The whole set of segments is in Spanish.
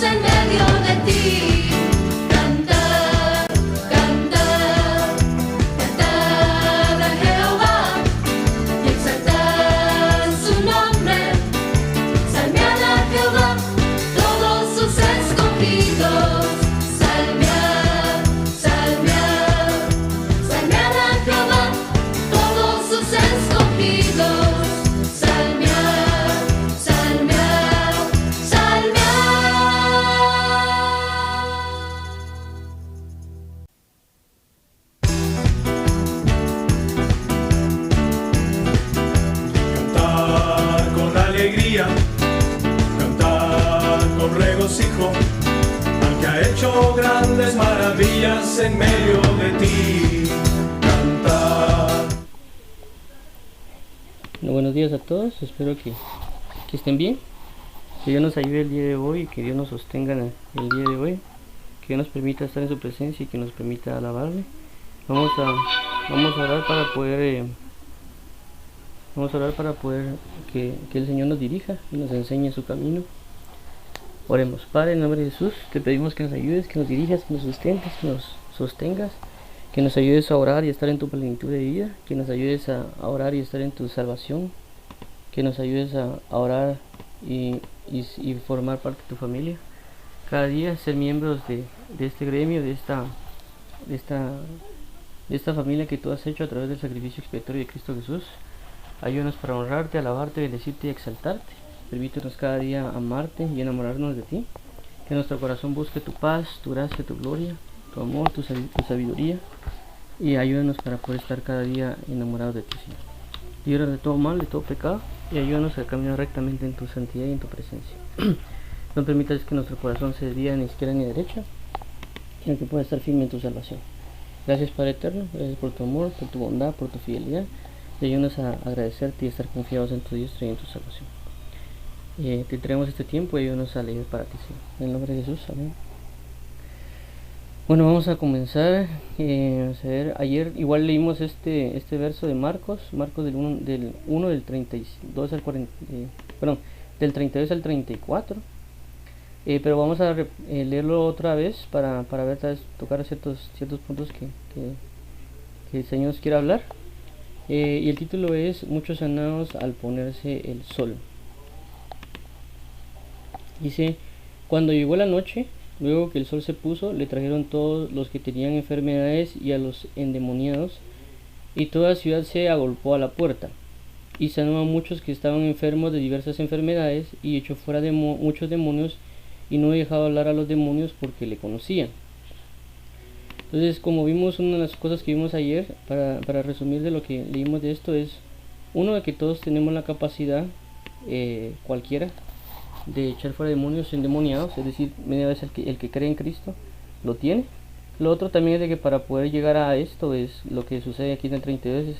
en medio de ti. Cantar, cantar, cantar a Jehová y exaltar su nombre. Salmear a Jehová todos sus escogidos. Salmear, salmear, salmear a Jehová todos sus escogidos. Salmear, salmear, salmear. Cantar con alegría, cantar con regocijo, al que ha hecho grandes maravillas en medio de ti. Cantar. Bueno, buenos días a todos, espero que estén bien, que Dios nos ayude el día de hoy, que Dios nos sostenga el día de hoy, que Dios nos permita estar en su presencia y que nos permita alabarle. Vamos a orar para poder que el Señor nos dirija y nos enseñe su camino. Oremos. Padre, en el nombre de Jesús, te pedimos que nos ayudes, que nos dirijas, que nos sustentes, que nos sostengas, que nos ayudes a orar y estar en tu plenitud de vida, que nos ayudes a orar y estar en tu salvación, que nos ayudes a orar y formar parte de tu familia. Cada día ser miembros de este gremio, de esta familia que tú has hecho a través del sacrificio expiatorio de Cristo Jesús. Ayúdanos para honrarte, alabarte, bendecirte y exaltarte. Permítenos cada día amarte y enamorarnos de ti. Que nuestro corazón busque tu paz, tu gracia, tu gloria, tu amor, tu sabiduría. Y ayúdanos para poder estar cada día enamorados de ti, Señor. Líbranos de todo mal, de todo pecado. Y ayúdanos a caminar rectamente en tu santidad y en tu presencia. No permitas que nuestro corazón se desvíe ni izquierda ni derecha, sino que pueda estar firme en tu salvación. Gracias, Padre eterno. Gracias por tu amor, por tu bondad, por tu fidelidad. Y ayúdanos a agradecerte y estar confiados en tu Dios y en tu salvación. Te traemos este tiempo y ayúdanos a leer para ti, Señor. En el nombre de Jesús, amén. Bueno, vamos a comenzar. Vamos a ver, ayer igual leímos este verso de Marcos del 1 del 32 al 40, del 32 al 34. Pero vamos a leerlo otra vez para ver, tocar ciertos puntos que el Señor nos quiere hablar. Y el título es Muchos sanados al ponerse el sol. Dice: cuando llegó la noche, luego que el sol se puso, le trajeron todos los que tenían enfermedades y a los endemoniados, y toda la ciudad se agolpó a la puerta. Y sanó a muchos que estaban enfermos de diversas enfermedades, y echó fuera muchos demonios, y no dejaba hablar a los demonios porque le conocían. Entonces, como vimos, una de las cosas que vimos ayer, para resumir de lo que leímos de esto, es uno, de que todos tenemos la capacidad, cualquiera, de echar fuera demonios endemoniados, es decir, media vez el que cree en Cristo lo tiene. Lo otro también es de que para poder llegar a esto, es lo que sucede aquí en el 32, es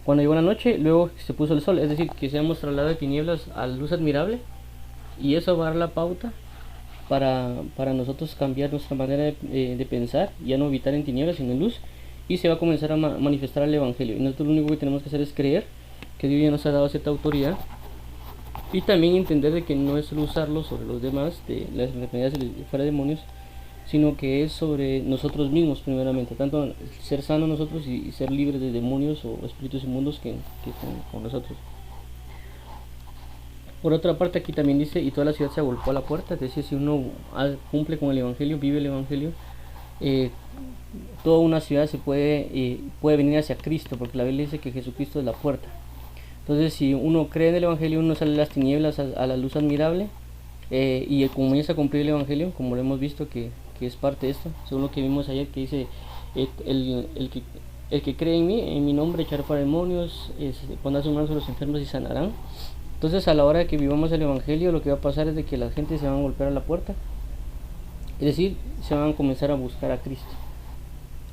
cuando llegó la noche, luego se puso el sol, es decir, que seamos trasladados de tinieblas a luz admirable, y eso va a dar la pauta para nosotros cambiar nuestra manera de pensar, ya no habitar en tinieblas sino en luz, y se va a comenzar a manifestar el Evangelio. Y nosotros lo único que tenemos que hacer es creer que Dios ya nos ha dado cierta autoridad, y también entender de que no es solo usarlo sobre los demás, de las enfermedades fuera de demonios, sino que es sobre nosotros mismos primeramente, tanto ser sanos nosotros y ser libres de demonios o espíritus inmundos que con nosotros. Por otra parte, aquí también dice: y toda la ciudad se agolpó a la puerta. Es decir, si uno cumple con el Evangelio, vive el Evangelio, toda una ciudad puede venir hacia Cristo, porque la Biblia dice que Jesucristo es la puerta. Entonces, si uno cree en el Evangelio, uno sale de las tinieblas a la luz admirable, y comienza a cumplir el Evangelio, como lo hemos visto que es parte de esto, según lo que vimos ayer, que dice: el que cree en mi nombre, echará fuera demonios, pondrá sus manos sobre los enfermos y sanarán. Entonces, a la hora de que vivamos el Evangelio, lo que va a pasar es de que la gente se van a golpear a la puerta, es decir, se van a comenzar a buscar a Cristo.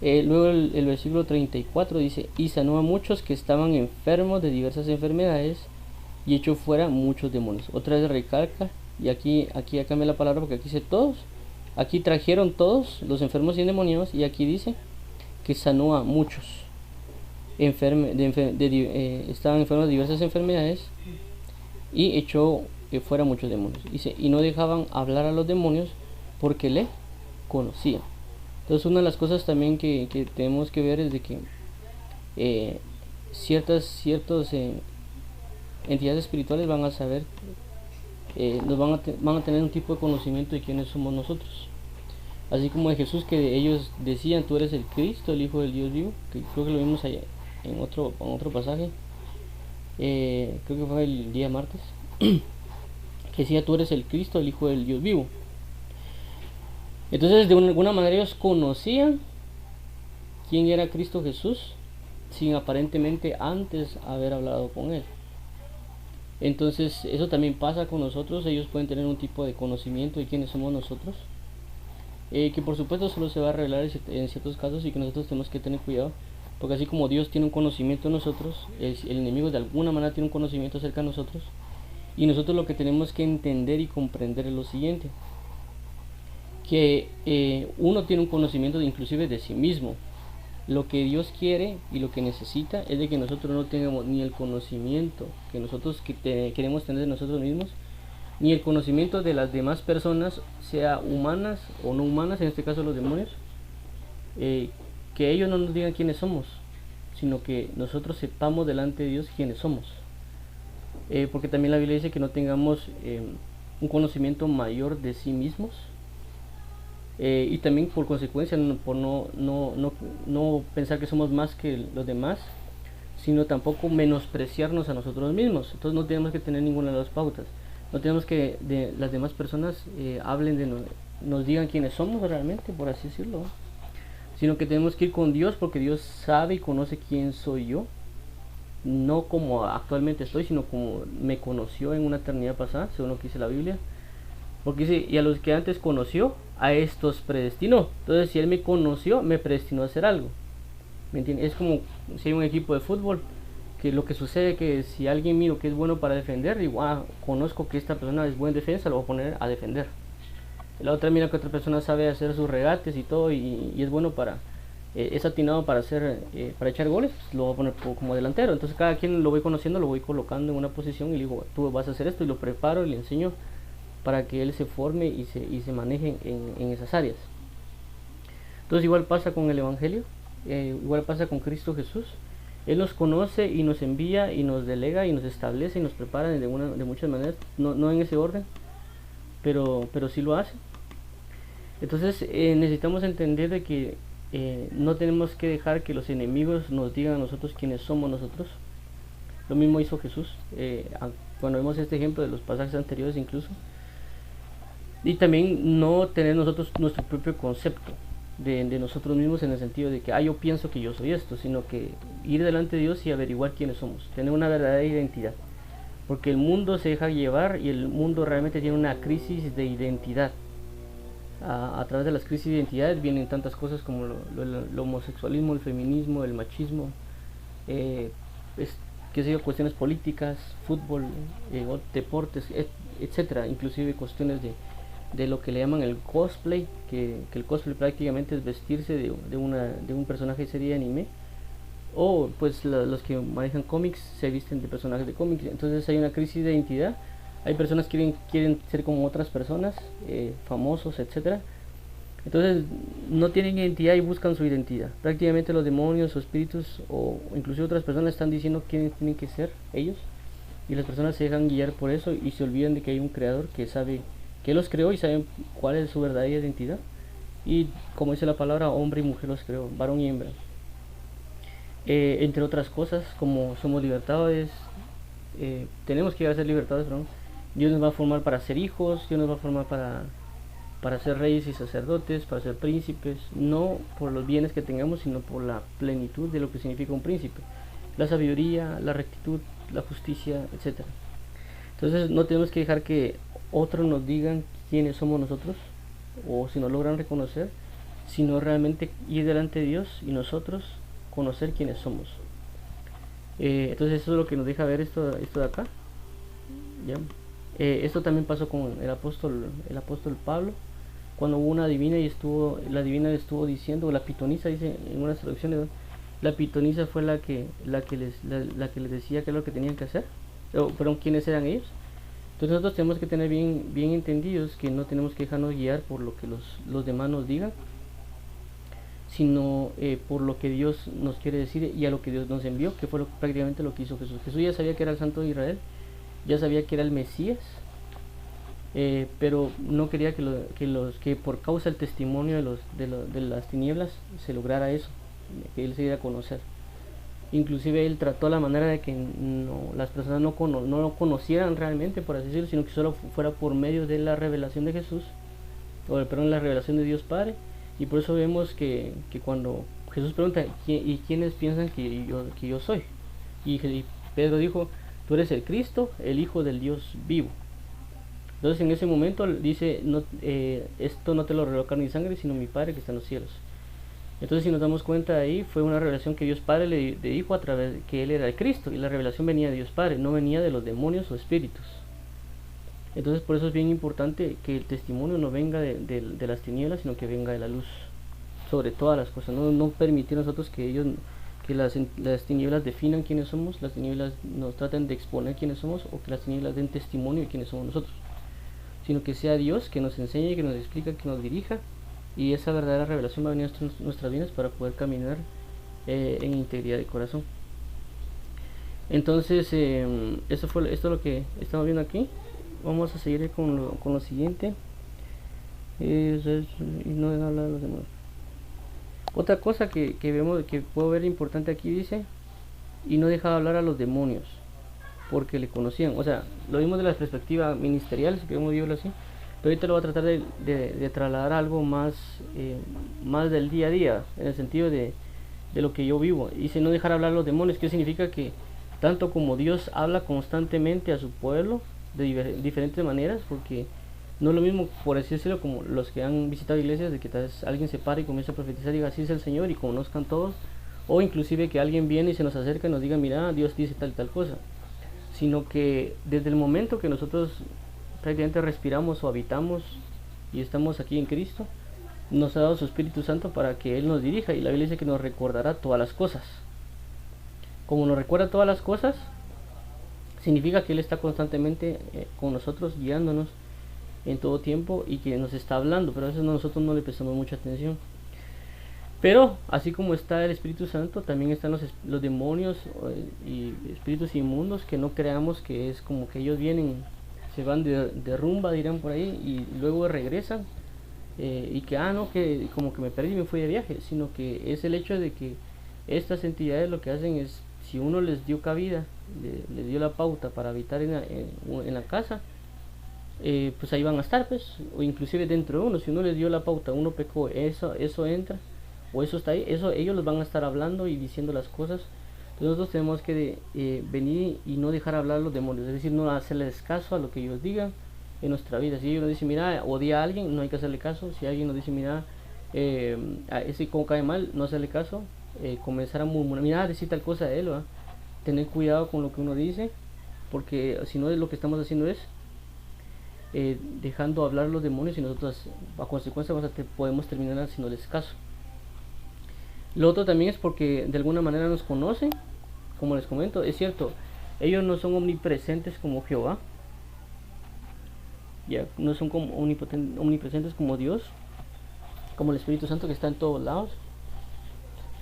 Luego el versículo 34 dice: y sanó a muchos que estaban enfermos de diversas enfermedades, y echó fuera muchos demonios. Otra vez recalca, y aquí ya cambia la palabra, porque aquí dice todos. Aquí trajeron todos los enfermos y endemoniados, y aquí dice que sanó a muchos. Estaban enfermos de diversas enfermedades, y echó fuera muchos demonios. Dice: y no dejaban hablar a los demonios porque le conocían. Entonces una de las cosas también que tenemos que ver es de que ciertas entidades espirituales van a saber, van a tener un tipo de conocimiento de quiénes somos nosotros. Así como de Jesús, que ellos decían: tú eres el Cristo, el Hijo del Dios vivo, que creo que lo vimos allá en otro pasaje, creo que fue el día martes, que decía: tú eres el Cristo, el Hijo del Dios vivo. Entonces de alguna manera ellos conocían quién era Cristo Jesús sin aparentemente antes haber hablado con él. Entonces eso también pasa con nosotros. Ellos pueden tener un tipo de conocimiento de quiénes somos nosotros, que por supuesto solo se va a revelar en ciertos casos, y que nosotros tenemos que tener cuidado, porque así como Dios tiene un conocimiento de nosotros, el enemigo de alguna manera tiene un conocimiento acerca de nosotros, y nosotros lo que tenemos que entender y comprender es lo siguiente: que uno tiene un conocimiento inclusive de sí mismo. Lo que Dios quiere y lo que necesita es de que nosotros no tengamos ni el conocimiento que nosotros queremos tener de nosotros mismos, ni el conocimiento de las demás personas, sea humanas o no humanas, en este caso los demonios, que ellos no nos digan quiénes somos, sino que nosotros sepamos delante de Dios quiénes somos. Porque también la Biblia dice que no tengamos un conocimiento mayor de sí mismos, y también por consecuencia por no pensar que somos más que los demás, sino tampoco menospreciarnos a nosotros mismos. Entonces no tenemos que tener ninguna de las pautas. No tenemos que las demás personas hablen de nos digan quiénes somos realmente, por así decirlo, sino que tenemos que ir con Dios, porque Dios sabe y conoce quién soy yo, no como actualmente estoy, sino como me conoció en una eternidad pasada, según lo que dice la Biblia. Porque dice: y a los que antes conoció, a estos predestinó. Entonces, si Él me conoció, me predestinó a hacer algo. ¿Me entiendes? Es como si hay un equipo de fútbol, que lo que sucede es que si alguien miro que es bueno para defender, digo: conozco que esta persona es buena en defensa, lo voy a poner a defender. La otra mira que otra persona sabe hacer sus regates y todo, y es bueno es atinado para para echar goles, pues lo voy a poner como delantero. Entonces cada quien lo voy conociendo, lo voy colocando en una posición y le digo: tú vas a hacer esto, y lo preparo y le enseño para que él se forme y se maneje en esas áreas. Entonces igual pasa con el Evangelio, igual pasa con Cristo Jesús. Él nos conoce y nos envía y nos delega y nos establece y nos prepara de muchas maneras, no en ese orden, pero sí lo hace. Entonces necesitamos entender de que no tenemos que dejar que los enemigos nos digan a nosotros quiénes somos nosotros. Lo mismo hizo Jesús, cuando vemos este ejemplo de los pasajes anteriores incluso. Y también no tener nosotros nuestro propio concepto de nosotros mismos, en el sentido de que yo pienso que yo soy esto, sino que ir delante de Dios y averiguar quiénes somos, tener una verdadera identidad, porque el mundo se deja llevar y el mundo realmente tiene una crisis de identidad. A través de las crisis de identidades vienen tantas cosas como el homosexualismo, el feminismo, el machismo, cuestiones políticas, fútbol, deportes, etcétera, inclusive cuestiones de lo que le llaman el cosplay, que el cosplay prácticamente es vestirse de un personaje de serie de anime, o pues los que manejan cómics se visten de personajes de cómics. Entonces hay una crisis de identidad. Hay personas que quieren ser como otras personas, famosos, etcétera. Entonces no tienen identidad y buscan su identidad. Prácticamente los demonios o espíritus o incluso otras personas están diciendo quiénes tienen que ser ellos, y las personas se dejan guiar por eso y se olvidan de que hay un creador que sabe que los creó y sabe cuál es su verdadera identidad. Y como dice la palabra, hombre y mujer los creó, varón y hembra. Entre otras cosas, como somos libertadores, tenemos que llegar a ser libertadores, ¿no? Dios nos va a formar para ser hijos, Dios nos va a formar para ser reyes y sacerdotes, para ser príncipes, no por los bienes que tengamos, sino por la plenitud de lo que significa un príncipe: la sabiduría, la rectitud, la justicia, etcétera. Entonces no tenemos que dejar que otros nos digan quiénes somos nosotros, o si no logran reconocer, sino realmente ir delante de Dios y nosotros conocer quiénes somos. Entonces eso es lo que nos deja ver esto de acá, ¿ya? Esto también pasó con el apóstol Pablo, cuando hubo una divina y la divina le estuvo diciendo, la pitonisa, dice en unas traducciones, la pitonisa fue la que les decía qué es lo que tenían que hacer, perdón, quiénes eran ellos. Entonces nosotros tenemos que tener bien entendidos que no tenemos que dejarnos guiar por lo que los demás nos digan, sino por lo que Dios nos quiere decir y a lo que Dios nos envió, que fue prácticamente lo que hizo Jesús. Jesús ya sabía que era el Santo de Israel, ya sabía que era el Mesías, pero no quería que por causa del testimonio de las tinieblas se lograra eso, que él se diera a conocer. Inclusive él trató la manera de que las personas no lo conocieran realmente, por así decirlo, sino que solo fuera por medio de la revelación de Jesús, la revelación de Dios Padre. Y por eso vemos que cuando Jesús pregunta, ¿y quiénes piensan que yo soy? Y Pedro dijo, tú eres el Cristo, el Hijo del Dios vivo. Entonces en ese momento dice, esto no te lo reveló carne y sangre, sino mi Padre que está en los cielos. Entonces si nos damos cuenta de ahí, fue una revelación que Dios Padre le dijo a través de que Él era el Cristo, y la revelación venía de Dios Padre, no venía de los demonios o espíritus. Entonces por eso es bien importante que el testimonio no venga de las tinieblas, sino que venga de la luz, sobre todas las cosas. No permitir nosotros que las tinieblas definan quiénes somos, las tinieblas nos traten de exponer quiénes somos, o que las tinieblas den testimonio de quiénes somos nosotros, sino que sea Dios que nos enseñe, que nos explique, que nos dirija, y esa verdadera revelación va a venir a nuestras vidas para poder caminar en integridad de corazón. Entonces esto es lo que estamos viendo aquí. Vamos a seguir con lo siguiente. Y no hablar de los demás. Otra cosa que vemos, que puedo ver importante aquí, dice, y no dejaba hablar a los demonios porque le conocían. O sea, lo vimos de la perspectiva ministerial, si queremos decirlo así, pero ahorita lo voy a tratar de trasladar algo más del día a día, en el sentido de lo que yo vivo. Dice, no dejar hablar a los demonios, que significa que tanto como Dios habla constantemente a su pueblo de diferentes maneras, porque no es lo mismo, por así decirlo, como los que han visitado iglesias, de que tal vez alguien se para y comienza a profetizar y diga, así es el Señor, y conozcan todos, o inclusive que alguien viene y se nos acerca y nos diga, mira, Dios dice tal y tal cosa, sino que desde el momento que nosotros prácticamente respiramos o habitamos y estamos aquí en Cristo, nos ha dado su Espíritu Santo para que Él nos dirija, y la Biblia dice que nos recordará todas las cosas. Como nos recuerda todas las cosas, significa que Él está constantemente con nosotros, guiándonos en todo tiempo, y que nos está hablando, pero a veces nosotros no le prestamos mucha atención. Pero así como está el Espíritu Santo, también están los demonios y espíritus inmundos, que no creamos que es como que ellos vienen, se van de rumba, dirán por ahí, y luego regresan, y que no, que como que me perdí y me fui de viaje, sino que es el hecho de que estas entidades lo que hacen es, si uno les dio cabida, les dio la pauta para habitar en la casa, pues ahí van a estar, pues, o inclusive dentro de uno. Si uno les dio la pauta, uno pecó, eso entra, o eso está ahí, ellos les van a estar hablando y diciendo las cosas. Entonces nosotros tenemos que venir y no dejar hablar a los demonios, es decir, no hacerles caso a lo que ellos digan en nuestra vida. Si ellos nos dicen, mira, odia a alguien, no hay que hacerle caso. Si alguien nos dice, mira, a ese como cae mal, no hacerle caso. Comenzar a murmurar, mira, decir tal cosa de él, ¿verdad? Tener cuidado con lo que uno dice, porque si no, lo que estamos haciendo es dejando hablar a los demonios, y nosotros a consecuencia podemos terminar haciéndoles caso. Lo otro también es porque de alguna manera nos conocen, como les comento. Es cierto, ellos no son omnipresentes como Jehová, ya no son como omnipresentes como Dios, como el Espíritu Santo que está en todos lados,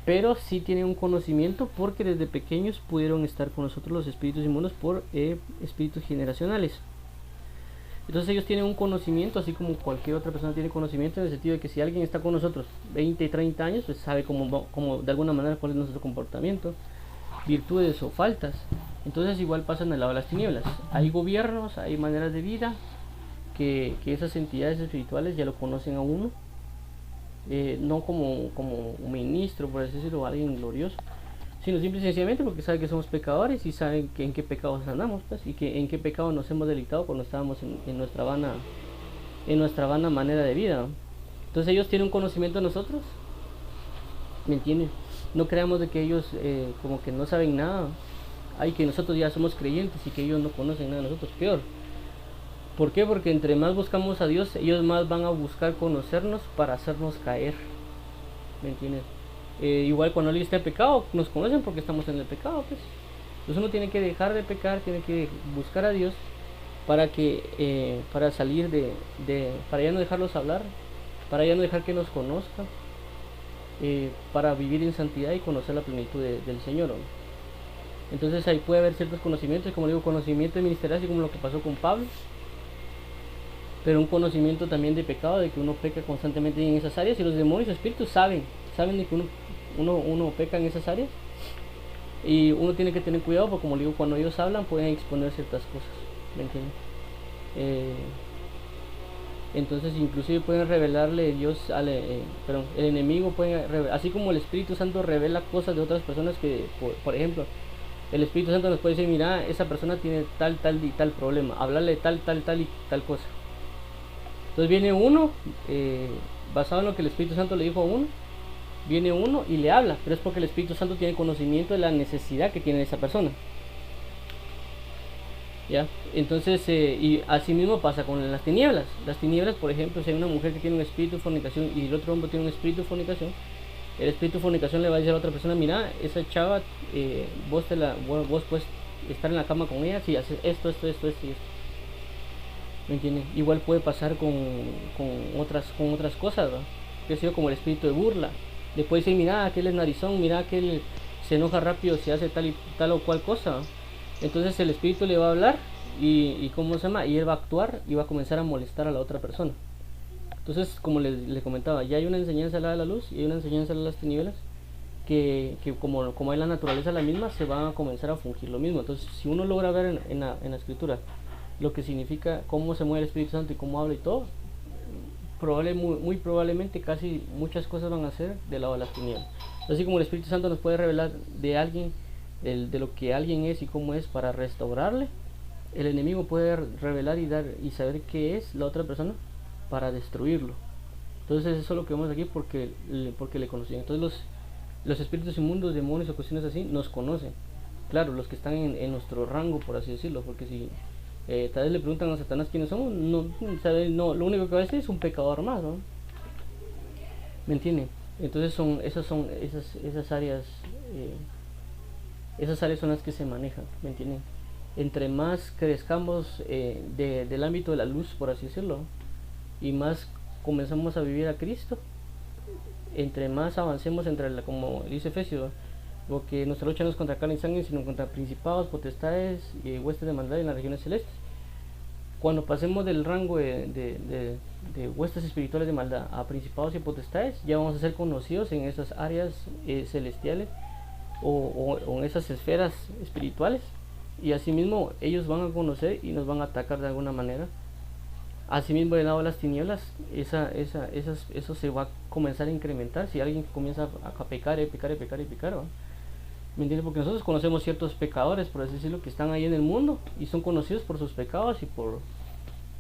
pero sí tienen un conocimiento, porque desde pequeños pudieron estar con nosotros los espíritus inmundos por espíritus generacionales. Entonces ellos tienen un conocimiento, así como cualquier otra persona tiene conocimiento, en el sentido de que si alguien está con nosotros 20 y 30 años, pues sabe cómo de alguna manera cuál es nuestro comportamiento, virtudes o faltas. Entonces igual pasa en el lado de las tinieblas. Hay gobiernos, hay maneras de vida que esas entidades espirituales ya lo conocen a uno, no como un ministro, por así decirlo, o alguien glorioso, sino simple y sencillamente porque saben que somos pecadores y saben que en qué pecados andamos, pues, y que en qué pecado nos hemos deleitado cuando estábamos en nuestra vana manera de vida. Entonces ellos tienen un conocimiento de nosotros, ¿me entienden? No creamos de que ellos como que no saben nada, que nosotros ya somos creyentes y que ellos no conocen nada de nosotros. Peor. ¿Por qué? Porque entre más buscamos a Dios, ellos más van a buscar conocernos para hacernos caer, ¿me entiendes? Igual cuando alguien está en pecado, nos conocen porque estamos en el pecado, pues. Entonces uno tiene que dejar de pecar, tiene que buscar a Dios, para salir para ya no dejarlos hablar, para ya no dejar que nos conozca, para vivir en santidad y conocer la plenitud del Señor, ¿no? Entonces ahí puede haber ciertos conocimientos, como digo, conocimiento ministerial, así como lo que pasó con Pablo, pero un conocimiento también de pecado, de que uno peca constantemente en esas áreas, y los demonios y espíritus saben de que uno peca en esas áreas, y uno tiene que tener cuidado, porque como digo, cuando ellos hablan pueden exponer ciertas cosas, ¿me entienden? Entonces inclusive pueden revelarle Dios el enemigo puede, así como el Espíritu Santo revela cosas de otras personas, que por ejemplo el Espíritu Santo nos puede decir, mira, esa persona tiene tal y tal problema, hablarle tal y tal cosa. Entonces viene uno, basado en lo que el Espíritu Santo le dijo a uno, viene uno y le habla, pero es porque el Espíritu Santo tiene conocimiento de la necesidad que tiene esa persona. ¿Ya? Entonces, y así mismo pasa con las tinieblas. Las tinieblas, por ejemplo, si hay una mujer que tiene un espíritu de fornicación y el otro hombre tiene un espíritu de fornicación, el espíritu de fornicación le va a decir a la otra persona, mira, esa chava, vos puedes estar en la cama con ella si haces esto y esto. ¿Me entienden? Igual puede pasar con otras cosas, ¿no? Que ha sido como el espíritu de burla. Le puede decir, mira, aquel es narizón, mira, aquel se enoja rápido si hace tal o cual cosa, ¿no? Entonces el espíritu le va a hablar y ¿cómo se llama? Y él va a actuar y va a comenzar a molestar a la otra persona. Entonces, como le comentaba, ya hay una enseñanza a la luz y hay una enseñanza a las tinieblas, que como hay la naturaleza la misma, se va a comenzar a fungir lo mismo. Entonces, si uno logra ver en la escritura lo que significa, cómo se mueve el Espíritu Santo y cómo habla y todo, muy probablemente casi muchas cosas van a ser del lado de las tinieblas. Así como el Espíritu Santo nos puede revelar de alguien, de lo que alguien es y cómo es para restaurarle, el enemigo puede revelar y saber qué es la otra persona para destruirlo. Entonces eso es lo que vemos aquí, porque le conocían. Entonces los espíritus inmundos, demonios o cuestiones así nos conocen, claro, los que están en nuestro rango, por así decirlo, porque si tal vez le preguntan a Satanás quiénes somos, no, lo único que va a decir es un pecador más, ¿no? ¿Me entienden? Entonces esas áreas, esas áreas son las que se manejan, ¿me entienden? Entre más crezcamos del ámbito de la luz, por así decirlo, y más comenzamos a vivir a Cristo, entre más avancemos como dice Efesios, porque nuestra lucha no es contra carne y sangre, sino contra principados, potestades y huestes de maldad en las regiones celestes. Cuando pasemos del rango de huestes espirituales de maldad a principados y potestades, ya vamos a ser conocidos en esas áreas celestiales o en esas esferas espirituales, y asimismo ellos van a conocer y nos van a atacar de alguna manera. Asimismo, del lado de las tinieblas, eso se va a comenzar a incrementar si alguien comienza a pecar, ¿va? ¿Me entiendes? Porque nosotros conocemos ciertos pecadores, por así decirlo, que están ahí en el mundo y son conocidos por sus pecados y por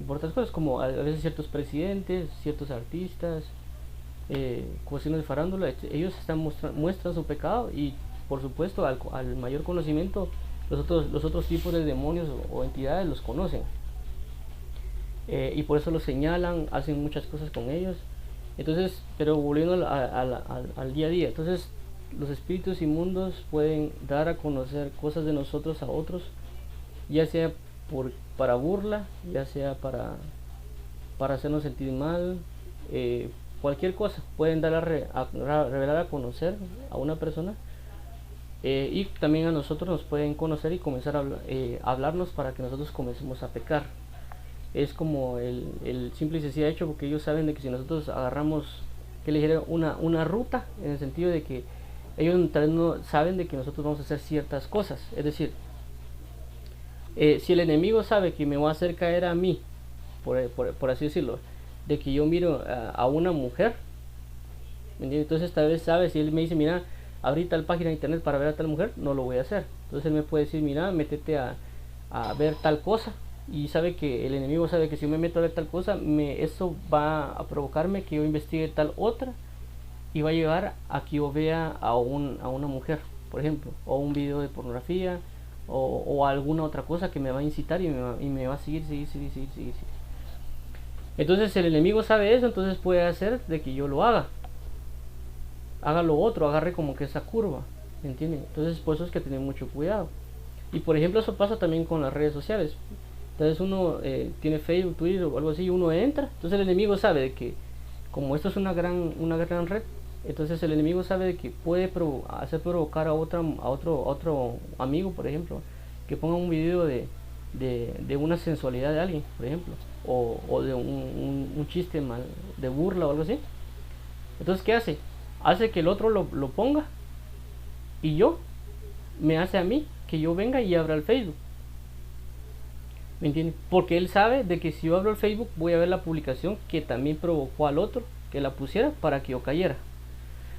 otras cosas, como a veces ciertos presidentes, ciertos artistas, cuestiones de farándula, ellos muestran su pecado, y por supuesto al mayor conocimiento los otros tipos de demonios o entidades los conocen, y por eso los señalan, hacen muchas cosas con ellos. Entonces, pero volviendo al día a día, entonces los espíritus inmundos pueden dar a conocer cosas de nosotros a otros, ya sea para burla, ya sea para hacernos sentir mal, cualquier cosa pueden dar revelar a conocer a una persona, y también a nosotros nos pueden conocer y comenzar a hablarnos para que nosotros comencemos a pecar. Es como el simple y sencillo hecho, porque ellos saben de que si nosotros agarramos, que le dijera, una ruta, en el sentido de que ellos tal vez no saben de que nosotros vamos a hacer ciertas cosas. Es decir, si el enemigo sabe que me va a hacer caer a mí, por así decirlo, de que yo miro a una mujer, entonces tal vez sabe, si él me dice, mira, abrí tal página de internet para ver a tal mujer, no lo voy a hacer. Entonces él me puede decir, mira, métete a ver tal cosa, y sabe que el enemigo sabe que si yo me meto a ver tal cosa, eso va a provocarme que yo investigue tal otra, y va a llevar a que yo vea a una mujer, por ejemplo, o un video de pornografía, o alguna otra cosa que me va a incitar y me va a seguir. Entonces el enemigo sabe eso, entonces puede hacer de que yo lo haga lo otro, agarre como que esa curva, ¿me entienden? Entonces por eso es que tener mucho cuidado. Y por ejemplo, eso pasa también con las redes sociales. Entonces uno tiene Facebook, Twitter o algo así, y uno entra. Entonces el enemigo sabe de que, como esto es una gran red, entonces el enemigo sabe de que puede hacer provocar a otro amigo, por ejemplo, que ponga un video de una sensualidad de alguien, por ejemplo, o de un chiste mal, de burla o algo así. Entonces, ¿qué hace? Hace que el otro lo ponga, y me hace a mí que yo venga y abra el Facebook. ¿Me entiendes? Porque él sabe de que si yo abro el Facebook voy a ver la publicación que también provocó al otro que la pusiera para que yo cayera.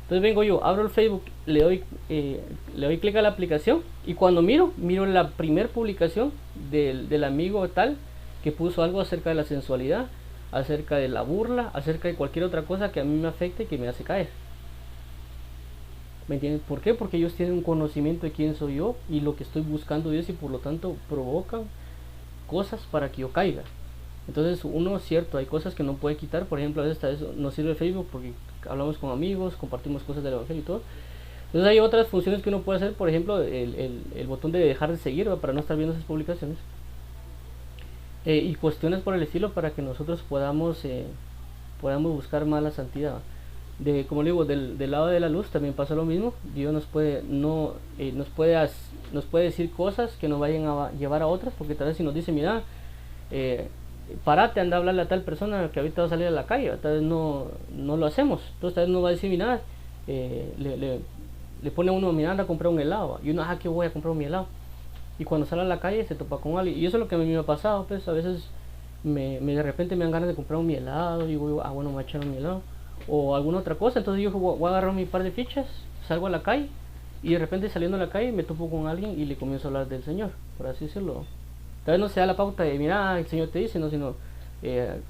Entonces vengo yo, abro el Facebook, le doy clic a la aplicación, y cuando miro la primer publicación del amigo tal que puso algo acerca de la sensualidad, acerca de la burla, acerca de cualquier otra cosa que a mí me afecte y que me hace caer. ¿Me entiendes? ¿Por qué? Porque ellos tienen un conocimiento de quién soy yo y lo que estoy buscando Dios, y por lo tanto provocan cosas para que yo caiga. Entonces uno, cierto, hay cosas que no puede quitar. Por ejemplo, a veces nos sirve Facebook porque hablamos con amigos, compartimos cosas del evangelio y todo. Entonces hay otras funciones que uno puede hacer, por ejemplo el botón de dejar de seguir, ¿va? Para no estar viendo esas publicaciones, y cuestiones por el estilo, para que nosotros podamos buscar más la santidad, ¿va? Como le digo, del lado de la luz también pasa lo mismo. Dios nos puede decir cosas que nos vayan a llevar a otras, porque tal vez si nos dice, mira, parate, anda a hablarle a tal persona que ahorita va a salir a la calle, tal vez no lo hacemos. Entonces tal vez no va a decir, mira, le pone a uno, mira, anda a comprar un helado, y uno, que voy a comprar mi helado, y cuando sale a la calle se topa con alguien. Y eso es lo que a mí me ha pasado, pues a veces de repente me dan ganas de comprar mi helado, y digo, bueno, me voy a echar mi helado o alguna otra cosa. Entonces yo voy a agarrar mi par de fichas, salgo a la calle, y de repente saliendo a la calle me topo con alguien y le comienzo a hablar del Señor, por así decirlo. Tal vez no sea la pauta de, mira, el Señor te dice, no, sino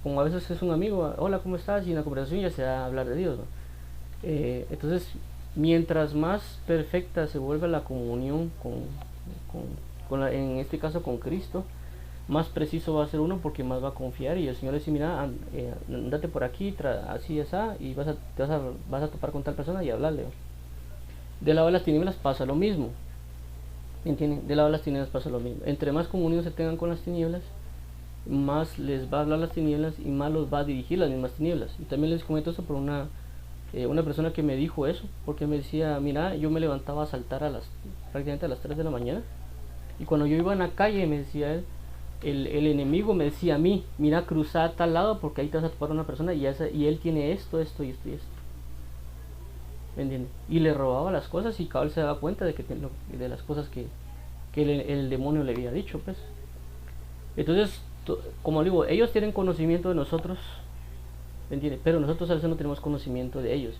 como a veces es un amigo, hola, ¿cómo estás? Y en la conversación ya se va a hablar de Dios, ¿no? Entonces, mientras más perfecta se vuelve la comunión en este caso con Cristo, más preciso va a ser uno, porque más va a confiar. Y el Señor le dice, mira, andate por aquí, así, y vas a topar con tal persona y hablarle. Del lado de las tinieblas pasa lo mismo, ¿entienden? Del lado de las tinieblas pasa lo mismo. Entre más comunión se tengan con las tinieblas, más les va a hablar las tinieblas y más los va a dirigir las mismas tinieblas. Y también les comento eso por una persona que me dijo eso, porque me decía, mira, yo me levantaba a saltar prácticamente a las 3 de la mañana, y cuando yo iba en la calle, me decía él, el enemigo me decía a mí, mira, cruza a tal lado porque ahí te vas a topar a una persona y él tiene esto y esto. ¿Me entiendes? Y le robaba las cosas, y cabal se daba cuenta de las cosas que el demonio le había dicho, pues. Entonces, como digo, ellos tienen conocimiento de nosotros, ¿me entiendes? Pero nosotros a veces no tenemos conocimiento de ellos.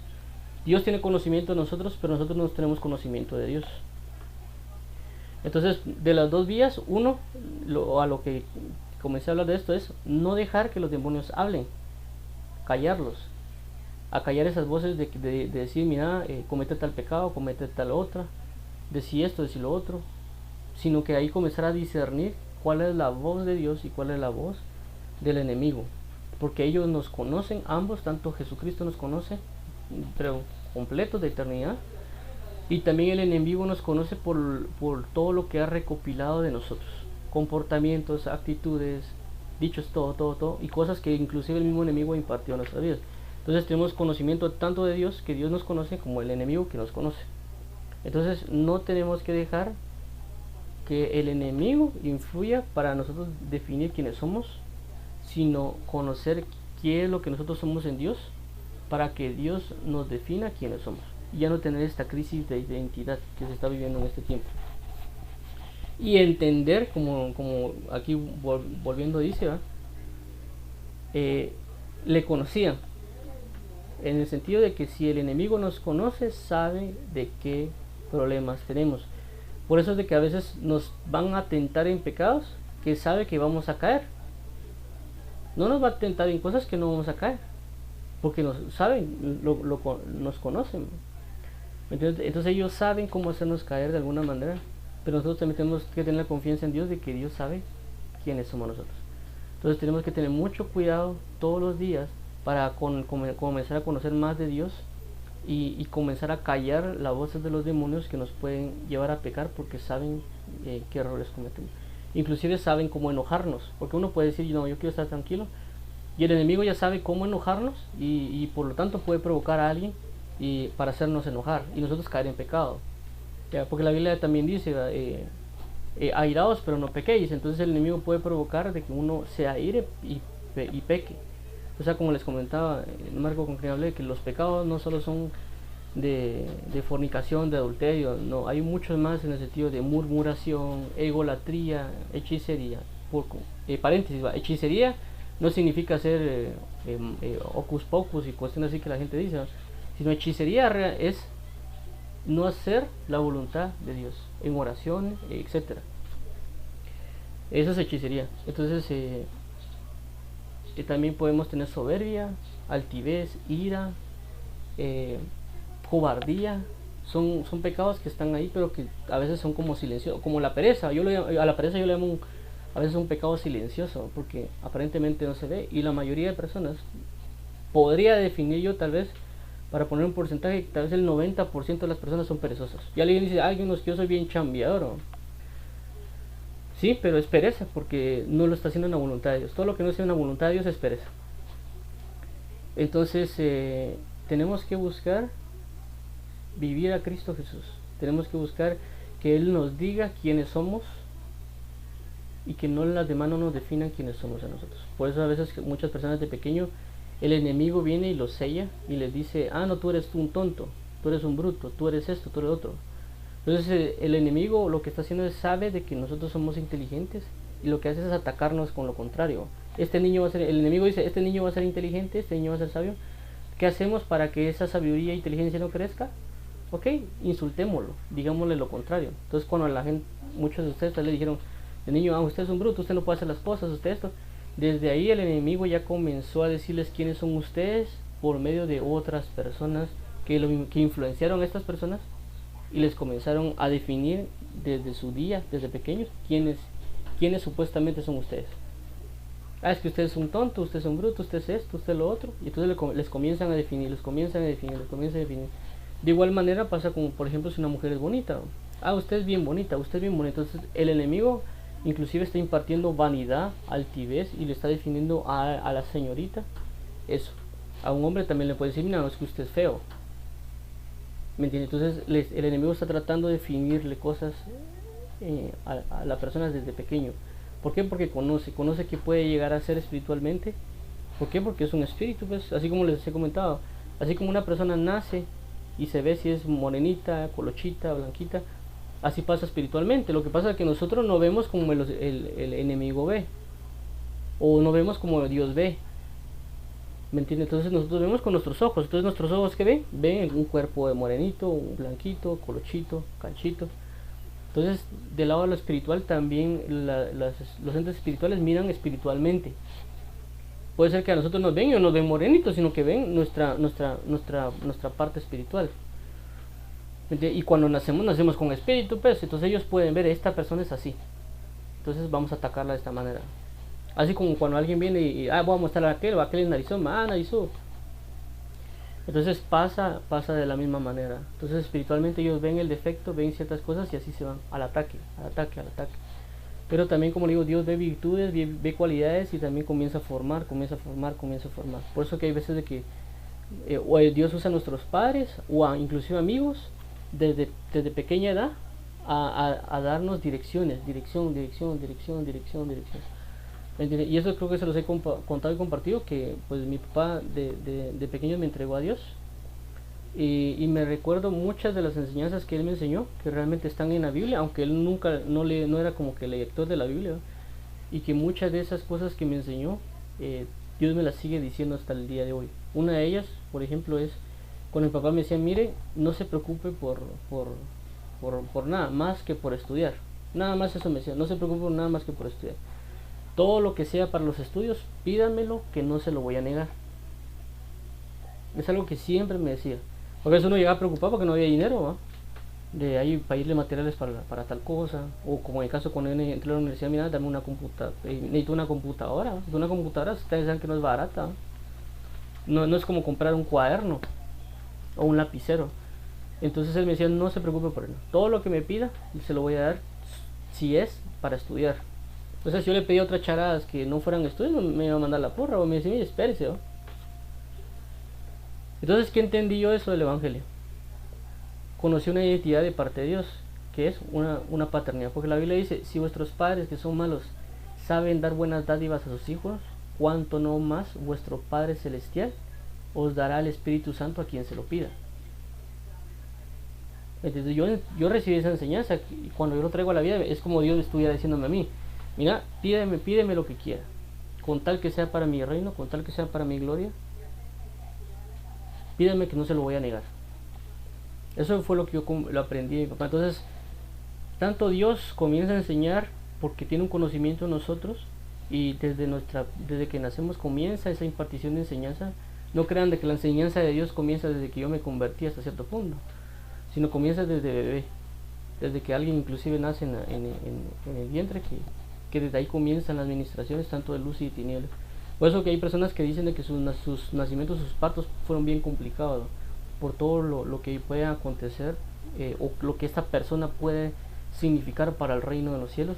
Dios tiene conocimiento de nosotros, pero nosotros no tenemos conocimiento de Dios. Entonces, de las dos vías, a lo que comencé a hablar de esto, es no dejar que los demonios hablen, callarlos, a callar esas voces de decir, mira, comete tal pecado, comete tal otra, decir esto, decir lo otro, sino que ahí comenzar a discernir cuál es la voz de Dios y cuál es la voz del enemigo, porque ellos nos conocen, ambos, tanto Jesucristo nos conoce, pero completos de eternidad, y también el enemigo nos conoce por todo lo que ha recopilado de nosotros, comportamientos, actitudes, dichos, todo, y cosas que inclusive el mismo enemigo ha impartido en nuestra vida. Entonces tenemos conocimiento tanto de Dios, que Dios nos conoce, como el enemigo que nos conoce. Entonces no tenemos que dejar que el enemigo influya para nosotros definir quiénes somos, sino conocer qué es lo que nosotros somos en Dios, para que Dios nos defina quiénes somos, y ya no tener esta crisis de identidad que se está viviendo en este tiempo. Y entender, como aquí volviendo dice, le conocían, en el sentido de que si el enemigo nos conoce, sabe de qué problemas tenemos. Por eso es de que a veces nos van a tentar en pecados que sabe que vamos a caer. No nos va a tentar en cosas que no vamos a caer, porque nos saben, nos conocen. Entonces ellos saben cómo hacernos caer de alguna manera, pero nosotros también tenemos que tener la confianza en Dios de que Dios sabe quiénes somos nosotros. Entonces tenemos que tener mucho cuidado todos los días para comenzar a conocer más de Dios, y comenzar a callar las voces de los demonios que nos pueden llevar a pecar, porque saben qué errores cometemos. inclusive saben cómo enojarnos, porque uno puede decir, no, yo quiero estar tranquilo, y el enemigo ya sabe cómo enojarnos y por lo tanto puede provocar a alguien para hacernos enojar y nosotros caer en pecado. ¿Ya? Porque la Biblia también dice, airaos pero no pequéis. Entonces el enemigo puede provocar de que uno se aire y peque. O sea, como les comentaba, no me acuerdo con quién hablé, que los pecados no solo son de fornicación, de adulterio, no, hay muchos más en el sentido de murmuración, egolatría, hechicería. Paréntesis, hechicería no significa ser hocus pocus y cuestiones así que la gente dice, ¿no? Sino hechicería es no hacer la voluntad de Dios en oración, etcétera. Eso es hechicería. Entonces también podemos tener soberbia, altivez, ira, cobardía. Son pecados que están ahí, pero que a veces son como silenciosos, como la pereza. A la pereza yo le llamo a veces un pecado silencioso, porque aparentemente no se ve, y la mayoría de personas, podría definir yo tal vez, para poner un porcentaje, tal vez el 90% de las personas son perezosas. Y alguien dice, que yo soy bien chambeador, ¿no? Sí, pero es pereza, porque no lo está haciendo en la voluntad de Dios. Todo lo que no sea en la voluntad de Dios es pereza. Entonces tenemos que buscar vivir a Cristo Jesús. Tenemos que buscar que Él nos diga quiénes somos y que no las demás no nos definan quiénes somos a nosotros. Por eso a veces muchas personas de pequeño, el enemigo viene y los sella y les dice, no, tú eres un tonto, tú eres un bruto, tú eres esto, tú eres otro. Entonces el enemigo lo que está haciendo es sabe de que nosotros somos inteligentes y lo que hace es atacarnos con lo contrario. El enemigo dice, este niño va a ser inteligente, este niño va a ser sabio. ¿Qué hacemos para que esa sabiduría e inteligencia no crezca? Ok, insultémoslo, digámosle lo contrario. Entonces cuando la gente, muchos de ustedes le dijeron, el niño, usted es un bruto, usted no puede hacer las cosas, usted esto. Desde ahí el enemigo ya comenzó a decirles quiénes son ustedes por medio de otras personas que influenciaron a estas personas y les comenzaron a definir desde su día, desde pequeños, quiénes supuestamente son ustedes. Es que usted es un tonto, usted es un bruto, usted es esto, usted es lo otro. Y entonces les comienzan a definir, les comienzan a definir. De igual manera pasa como, por ejemplo, si una mujer es bonita. Usted es bien bonita, usted es bien bonito. Entonces el enemigo inclusive está impartiendo vanidad, altivez y le está definiendo a la señorita eso. A un hombre también le puede decir, mira, no, es que usted es feo. ¿Me entiende? Entonces el enemigo está tratando de definirle cosas a la persona desde pequeño. ¿Por qué? Porque conoce que puede llegar a ser espiritualmente. ¿Por qué? Porque es un espíritu, pues, así como les he comentado. Así como una persona nace y se ve si es morenita, colochita, blanquita, así pasa espiritualmente. Lo que pasa es que nosotros no vemos como el enemigo ve, o no vemos como Dios ve. ¿Me entiende? Entonces nosotros vemos con nuestros ojos. Entonces nuestros ojos, ¿qué ven? Ven un cuerpo de morenito, un blanquito, colochito, canchito. Entonces del lado de lo espiritual también los entes espirituales miran espiritualmente. Puede ser que a nosotros nos ven y no nos ven morenitos, sino que ven nuestra parte espiritual. Y cuando nacemos con espíritu, pues entonces ellos pueden ver, esta persona es así, entonces vamos a atacarla de esta manera. Así como cuando alguien viene y voy a mostrar a aquel es narizón, narizón. Entonces pasa de la misma manera. Entonces espiritualmente ellos ven el defecto, ven ciertas cosas y así se van al ataque. Pero también, como digo, Dios ve virtudes, ve cualidades y también comienza a formar. Por eso que hay veces de que o Dios usa a nuestros padres o inclusive amigos desde pequeña edad a darnos dirección. Y eso creo que se los he contado y compartido, que pues mi papá de pequeño me entregó a Dios. Y me recuerdo muchas de las enseñanzas que él me enseñó, que realmente están en la Biblia, aunque él nunca no era como que lector de la Biblia, ¿no? Y que muchas de esas cosas que me enseñó, Dios me las sigue diciendo hasta el día de hoy. Una de ellas, por ejemplo, es cuando mi papá me decía, mire, no se preocupe por nada más que por estudiar. Nada más eso me decía, no se preocupe por nada más que por estudiar. Todo lo que sea para los estudios, pídamelo, que no se lo voy a negar. Es algo que siempre me decía. Porque eso uno llegaba preocupado porque no había dinero, ¿va? De ahí para irle materiales para tal cosa. O como en el caso cuando yo entré a la universidad, mira, dame una computadora. Necesito una computadora. Una computadora, ustedes saben que no es barata, ¿va? No es como comprar un cuaderno o un lapicero. Entonces él me decía, no se preocupe por él. Todo lo que me pida, se lo voy a dar si es para estudiar. O sea, si yo le pedía otras charadas que no fueran estudios, me iba a mandar la porra, o me decía, mire, espérese, ¿no? Entonces, ¿qué entendí yo eso del Evangelio? Conocí una identidad de parte de Dios, que es una paternidad, porque la Biblia dice, si vuestros padres que son malos saben dar buenas dádivas a sus hijos, cuánto no más vuestro Padre Celestial os dará el Espíritu Santo a quien se lo pida. Entonces yo recibí esa enseñanza y cuando yo lo traigo a la vida es como Dios estuviera diciéndome a mí, mira, pídeme lo que quiera, con tal que sea para mi reino, con tal que sea para mi gloria, pídeme que no se lo voy a negar. Eso fue lo que yo lo aprendí de mi papá. Entonces, tanto Dios comienza a enseñar porque tiene un conocimiento en nosotros y desde que nacemos comienza esa impartición de enseñanza. No crean de que la enseñanza de Dios comienza desde que yo me convertí hasta cierto punto, sino comienza desde bebé, desde que alguien inclusive nace en el vientre, que desde ahí comienzan las administraciones tanto de luz y de tinieblas. Por eso que hay personas que dicen de que sus nacimientos, sus partos fueron bien complicados, por todo lo que puede acontecer, o lo que esta persona puede significar para el reino de los cielos.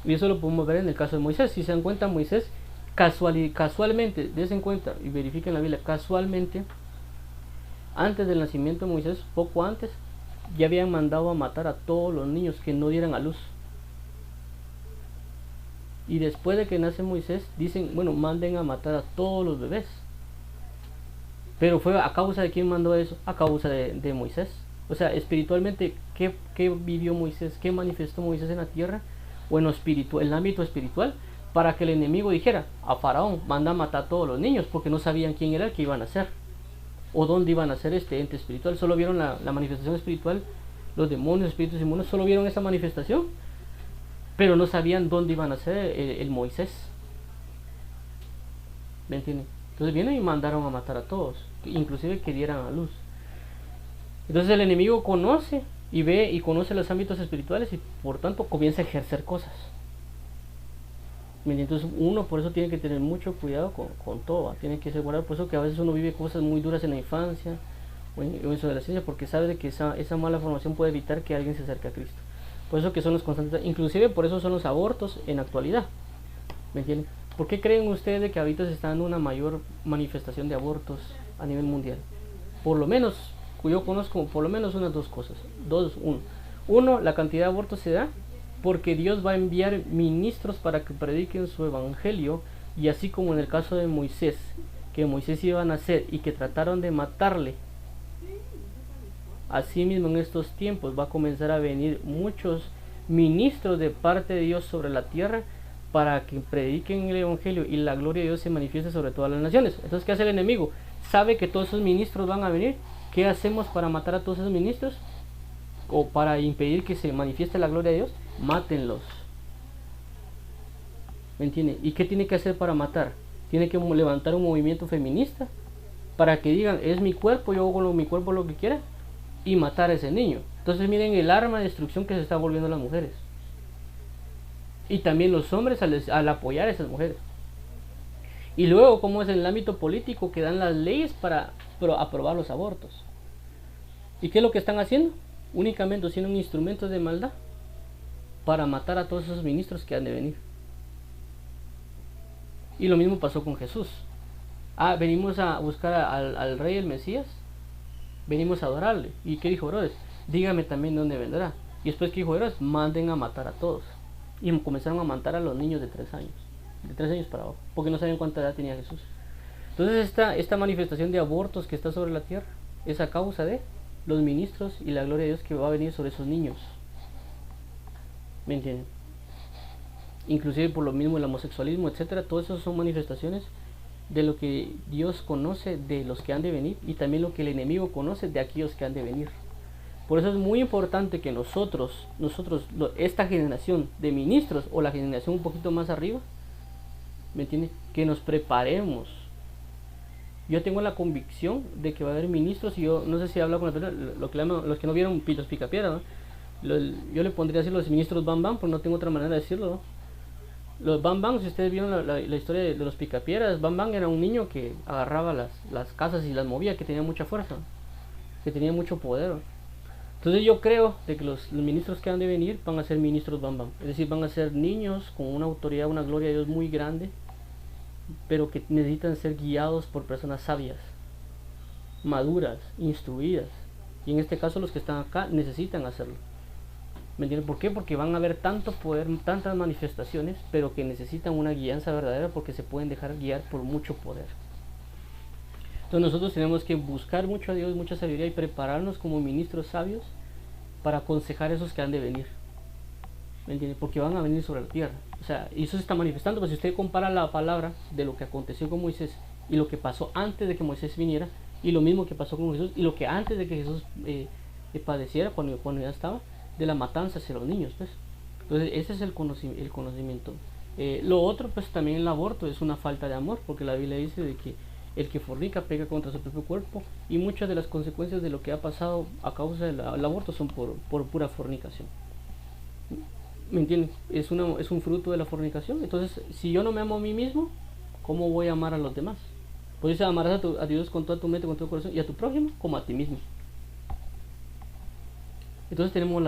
Y eso lo podemos ver en el caso de Moisés. Si se dan cuenta, Moisés casualmente, desen cuenta y verifiquen la Biblia, casualmente, antes del nacimiento de Moisés, poco antes, ya habían mandado a matar a todos los niños que no dieran a luz. Y después de que nace Moisés, dicen, bueno, manden a matar a todos los bebés. Pero fue a causa de quién mandó eso, a causa de Moisés. O sea, espiritualmente, ¿qué vivió Moisés? ¿Qué manifestó Moisés en la tierra? O en el ámbito espiritual, para que el enemigo dijera, a Faraón, manda a matar a todos los niños, porque no sabían quién era el que iban a ser, o dónde iban a ser este ente espiritual. Solo vieron la manifestación espiritual, los demonios, espíritus inmundos, solo vieron esa manifestación, pero no sabían dónde iban a ser el Moisés. ¿Me entienden? Entonces vienen y mandaron a matar a todos, inclusive que dieran a luz. Entonces el enemigo conoce y ve y conoce los ámbitos espirituales y por tanto comienza a ejercer cosas. Entonces uno por eso tiene que tener mucho cuidado con todo, tiene que asegurar, por eso que a veces uno vive cosas muy duras en la infancia o en eso de la ciencia, porque sabe de que esa mala formación puede evitar que alguien se acerque a Cristo. Por eso que son los constantes, inclusive por eso son los abortos en la actualidad. ¿Me entienden? ¿Por qué creen ustedes de que ahorita se está dando una mayor manifestación de abortos a nivel mundial? Por lo menos, yo conozco por lo menos unas dos cosas. Uno, la cantidad de abortos se da porque Dios va a enviar ministros para que prediquen su evangelio, y así como en el caso de Moisés, que Moisés iba a nacer y que trataron de matarle, así mismo en estos tiempos va a comenzar a venir muchos ministros de parte de Dios sobre la tierra para que prediquen el evangelio y la gloria de Dios se manifieste sobre todas las naciones. Entonces, ¿qué hace el enemigo? Sabe que todos esos ministros van a venir. ¿Qué hacemos para matar a todos esos ministros? O para impedir que se manifieste la gloria de Dios, mátenlos. ¿Me entiende? ¿Y qué tiene que hacer para matar? Tiene que levantar un movimiento feminista para que digan, es mi cuerpo, yo hago con mi cuerpo lo que quiera, y matar a ese niño. Entonces miren el arma de destrucción que se está volviendo las mujeres. Y también los hombres al apoyar a esas mujeres. Y luego, como es en el ámbito político, que dan las leyes para aprobar los abortos. ¿Y qué es lo que están haciendo? Únicamente siendo instrumentos de maldad para matar a todos esos ministros que han de venir. Y lo mismo pasó con Jesús. Venimos a buscar al rey, el Mesías. Venimos a adorarle. ¿Y qué dijo Herodes? Dígame también dónde vendrá. Y después, ¿qué dijo Herodes? Manden a matar a todos. Y comenzaron a matar a los niños de 3 años. De 3 años para abajo. Porque no sabían cuánta edad tenía Jesús. Entonces esta manifestación de abortos que está sobre la tierra es a causa de los ministros y la gloria de Dios que va a venir sobre esos niños. ¿Me entienden? Inclusive por lo mismo el homosexualismo, etcétera. Todas esas son manifestaciones de lo que Dios conoce de los que han de venir, y también lo que el enemigo conoce de aquellos que han de venir. Por eso es muy importante que nosotros esta generación de ministros, o la generación un poquito más arriba, ¿me entiende? Que nos preparemos. Yo tengo la convicción de que va a haber ministros, y yo no sé si he hablado con los que no vieron los Picapiedra, ¿no? Yo le pondría así los ministros Bam Bam, porque no tengo otra manera de decirlo, ¿no? Los Bam Bam, si ustedes vieron la historia de los Picapiedras, Bam Bam era un niño que agarraba las casas y las movía, que tenía mucha fuerza, que tenía mucho poder. Entonces yo creo de que los ministros que han de venir van a ser ministros bam bam, es decir, van a ser niños con una autoridad, una gloria de Dios muy grande, pero que necesitan ser guiados por personas sabias, maduras, instruidas. Y en este caso los que están acá necesitan hacerlo. ¿Me entienden? ¿Por qué? Porque van a haber tanto poder, tantas manifestaciones, pero que necesitan una guianza verdadera porque se pueden dejar guiar por mucho poder. Entonces nosotros tenemos que buscar mucho a Dios, mucha sabiduría y prepararnos como ministros sabios para aconsejar a esos que han de venir. ¿Me entiende? Porque van a venir sobre la tierra. O sea, y eso se está manifestando. Pues si usted compara la palabra de lo que aconteció con Moisés y lo que pasó antes de que Moisés viniera, y lo mismo que pasó con Jesús, y lo que antes de que Jesús padeciera, cuando ya estaba, de la matanza hacia los niños, pues. Entonces ese es el conocimiento. Lo otro, pues también el aborto es una falta de amor, porque la Biblia dice de que el que fornica pega contra su propio cuerpo, y muchas de las consecuencias de lo que ha pasado a causa del aborto son por pura fornicación. ¿Me entienden? Es un fruto de la fornicación. Entonces, si yo no me amo a mí mismo, ¿cómo voy a amar a los demás? Pues amarás a Dios con toda tu mente, con todo tu corazón, y a tu prójimo como a ti mismo. Entonces tenemos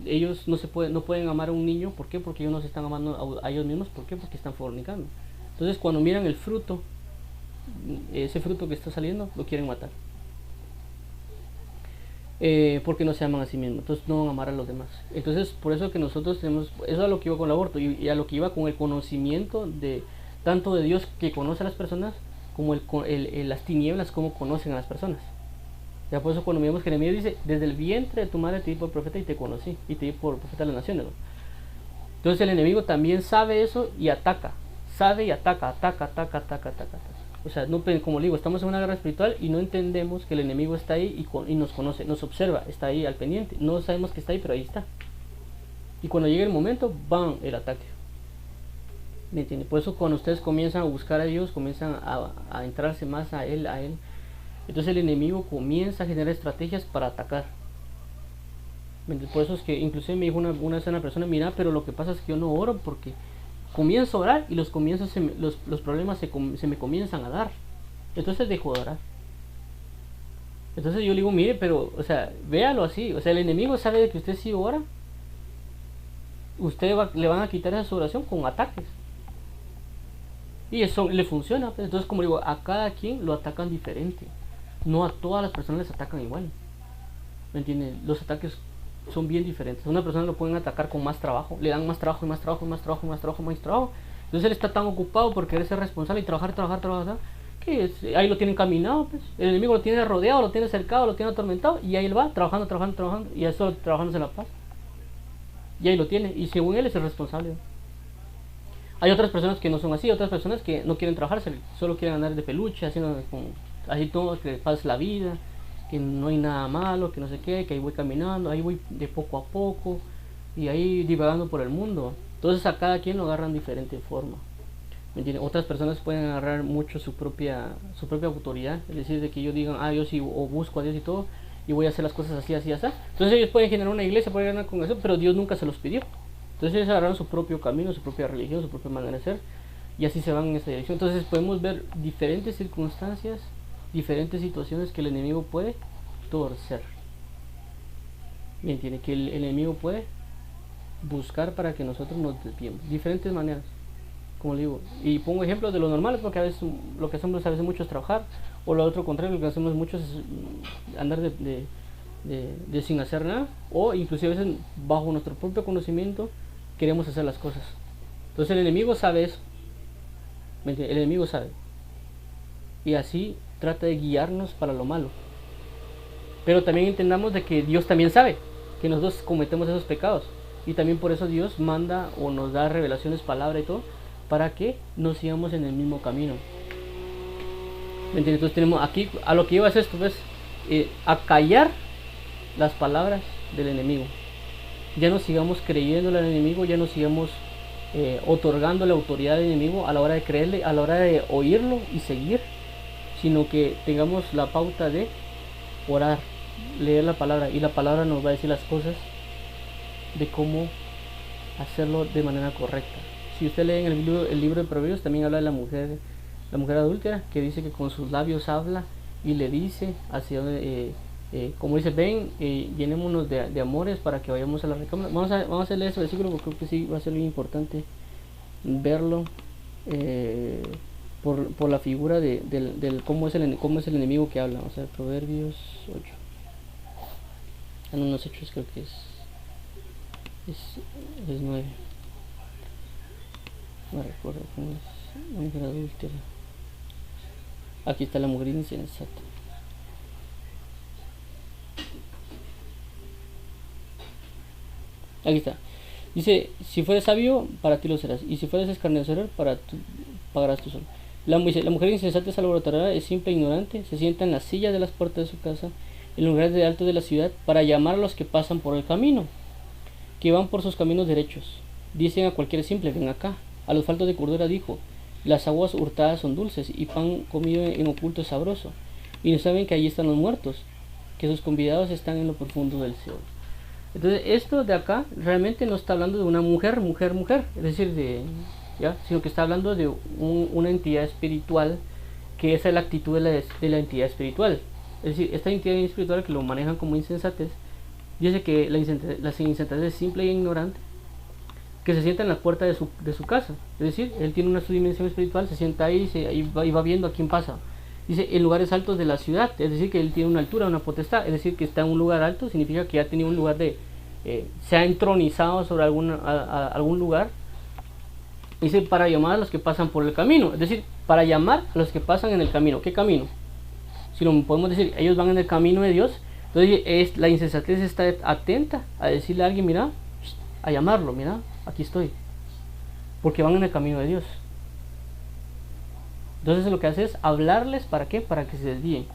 ellos no pueden amar a un niño. ¿Por qué? Porque ellos no se están amando a ellos mismos. ¿Por qué? Porque están fornicando. Entonces cuando miran el fruto, ese fruto que está saliendo, lo quieren matar, porque no se aman a sí mismos. Entonces no van a amar a los demás. Entonces por eso que nosotros tenemos, eso es a lo que iba con el aborto, y a lo que iba con el conocimiento de tanto de Dios que conoce a las personas, como las tinieblas como conocen a las personas. Ya por eso cuando miramos Jeremías dice, desde el vientre de tu madre te di por profeta y te conocí, y te di por profeta de las naciones, ¿no? Entonces el enemigo también sabe eso y ataca, sabe y ataca. O sea, no, como le digo, estamos en una guerra espiritual y no entendemos que el enemigo está ahí y nos conoce, nos observa, está ahí al pendiente. No sabemos que está ahí, pero ahí está. Y cuando llegue el momento, ¡bam!, el ataque. ¿Me entiende? Por eso cuando ustedes comienzan a buscar a Dios, comienzan a entrarse más a Él, entonces el enemigo comienza a generar estrategias para atacar. Por eso es que inclusive me dijo una vez una persona, mira, pero lo que pasa es que yo no oro porque comienzo a orar y los problemas se me comienzan a dar. Entonces dejo de orar. Entonces yo le digo, mire, pero, o sea, véalo así. O sea, el enemigo sabe de que usted sí ora. Le van a quitar esa oración con ataques. Y eso le funciona. Entonces, como digo, a cada quien lo atacan diferente. No a todas las personas les atacan igual. ¿Me entienden? Los ataques son bien diferentes. A una persona lo pueden atacar con más trabajo. Le dan más trabajo y más trabajo y más trabajo y más trabajo y más trabajo. Entonces él está tan ocupado por querer ser responsable y trabajar, que ahí lo tienen caminado, pues. El enemigo lo tiene rodeado, lo tiene cercado, lo tiene atormentado, y ahí él va trabajando, y eso trabajándose la paz. Y ahí lo tiene, y según él es el responsable. Hay otras personas que no son así, otras personas que no quieren trabajar, solo quieren andar de peluche, haciendo así todo, que pase la vida, que no hay nada malo, que no sé qué, que ahí voy caminando, ahí voy de poco a poco, y ahí divagando por el mundo. Entonces a cada quien lo agarran de diferente forma. ¿Me entiendes? Otras personas pueden agarrar mucho su propia autoridad, es decir, de que ellos digan, yo sí, o busco a Dios y todo, y voy a hacer las cosas así. Entonces ellos pueden generar una iglesia, pueden generar una congregación, pero Dios nunca se los pidió. Entonces ellos agarraron su propio camino, su propia religión, su propia manera de ser, y así se van en esa dirección. Entonces podemos ver diferentes circunstancias, diferentes situaciones que el enemigo puede torcer. ¿Me entiende? Que el enemigo puede buscar para que nosotros nos desviemos. Diferentes maneras, como le digo. Y pongo ejemplos de lo normal, porque a veces lo que hacemos a veces mucho es trabajar, o lo otro contrario, lo que hacemos mucho es andar de sin hacer nada, o inclusive a veces bajo nuestro propio conocimiento queremos hacer las cosas. Entonces el enemigo sabe eso. ¿Me entiende? El enemigo sabe. Y así trata de guiarnos para lo malo. Pero también entendamos de que Dios también sabe que nosotros cometemos esos pecados. Y también por eso Dios manda o nos da revelaciones, palabra y todo, para que nos sigamos en el mismo camino. ¿Me entiendes? Entonces tenemos aquí, a lo que lleva es esto, pues, a callar las palabras del enemigo. Ya no sigamos creyéndole al enemigo, ya no sigamos otorgando la autoridad al enemigo a la hora de creerle, a la hora de oírlo y seguir, sino que tengamos la pauta de orar, leer la palabra, y la palabra nos va a decir las cosas de cómo hacerlo de manera correcta. Si usted lee en el libro de Proverbios, también habla de la mujer adúltera, que dice que con sus labios habla y le dice hacia dónde, como dice, ven, llenémonos de amores para que vayamos a la recámara. Vamos a leer ese versículo porque creo que sí va a ser muy importante verlo, por la figura del cómo es el enemigo que habla. Vamos a ver, Proverbios 8. En unos hechos creo que es 9. No recuerdo cómo es. La mujer adúltera. Aquí está la mujer insensata. Aquí está. Dice, si fueres sabio, para ti lo serás. Y si fueres escarnecedor, pagarás tú solo. La mujer insensata se alborotará, es simple e ignorante. Se sienta en las sillas de las puertas de su casa, en lugares de alto de la ciudad, para llamar a los que pasan por el camino, que van por sus caminos derechos. Dicen a cualquier simple, ven acá. A los faltos de cordura dijo, las aguas hurtadas son dulces, y pan comido en oculto es sabroso. Y no saben que allí están los muertos, que sus convidados están en lo profundo del cielo. Entonces esto de acá realmente no está hablando de una mujer, es decir, sino que está hablando de una entidad espiritual, que esa es la actitud de la entidad espiritual. Es decir, esta entidad espiritual que lo manejan como insensatez, dice que la insensatez es simple e ignorante, que se sienta en la puerta de su casa. Es decir, él tiene una subdimensión espiritual, se sienta ahí y va viendo a quién pasa. Dice, en lugares altos de la ciudad, es decir, que él tiene una altura, una potestad, es decir, que está en un lugar alto, significa que ya ha tenido un lugar se ha entronizado sobre algún lugar. Dice, para llamar a los que pasan por el camino, es decir, para llamar a los que pasan en el camino. ¿Qué camino? Si lo podemos decir, ellos van en el camino de Dios. Entonces la insensatez está atenta a decirle a alguien, mira, a llamarlo, mira, aquí estoy, porque van en el camino de Dios. Entonces lo que hace es hablarles, ¿para qué? Para que se desvíen.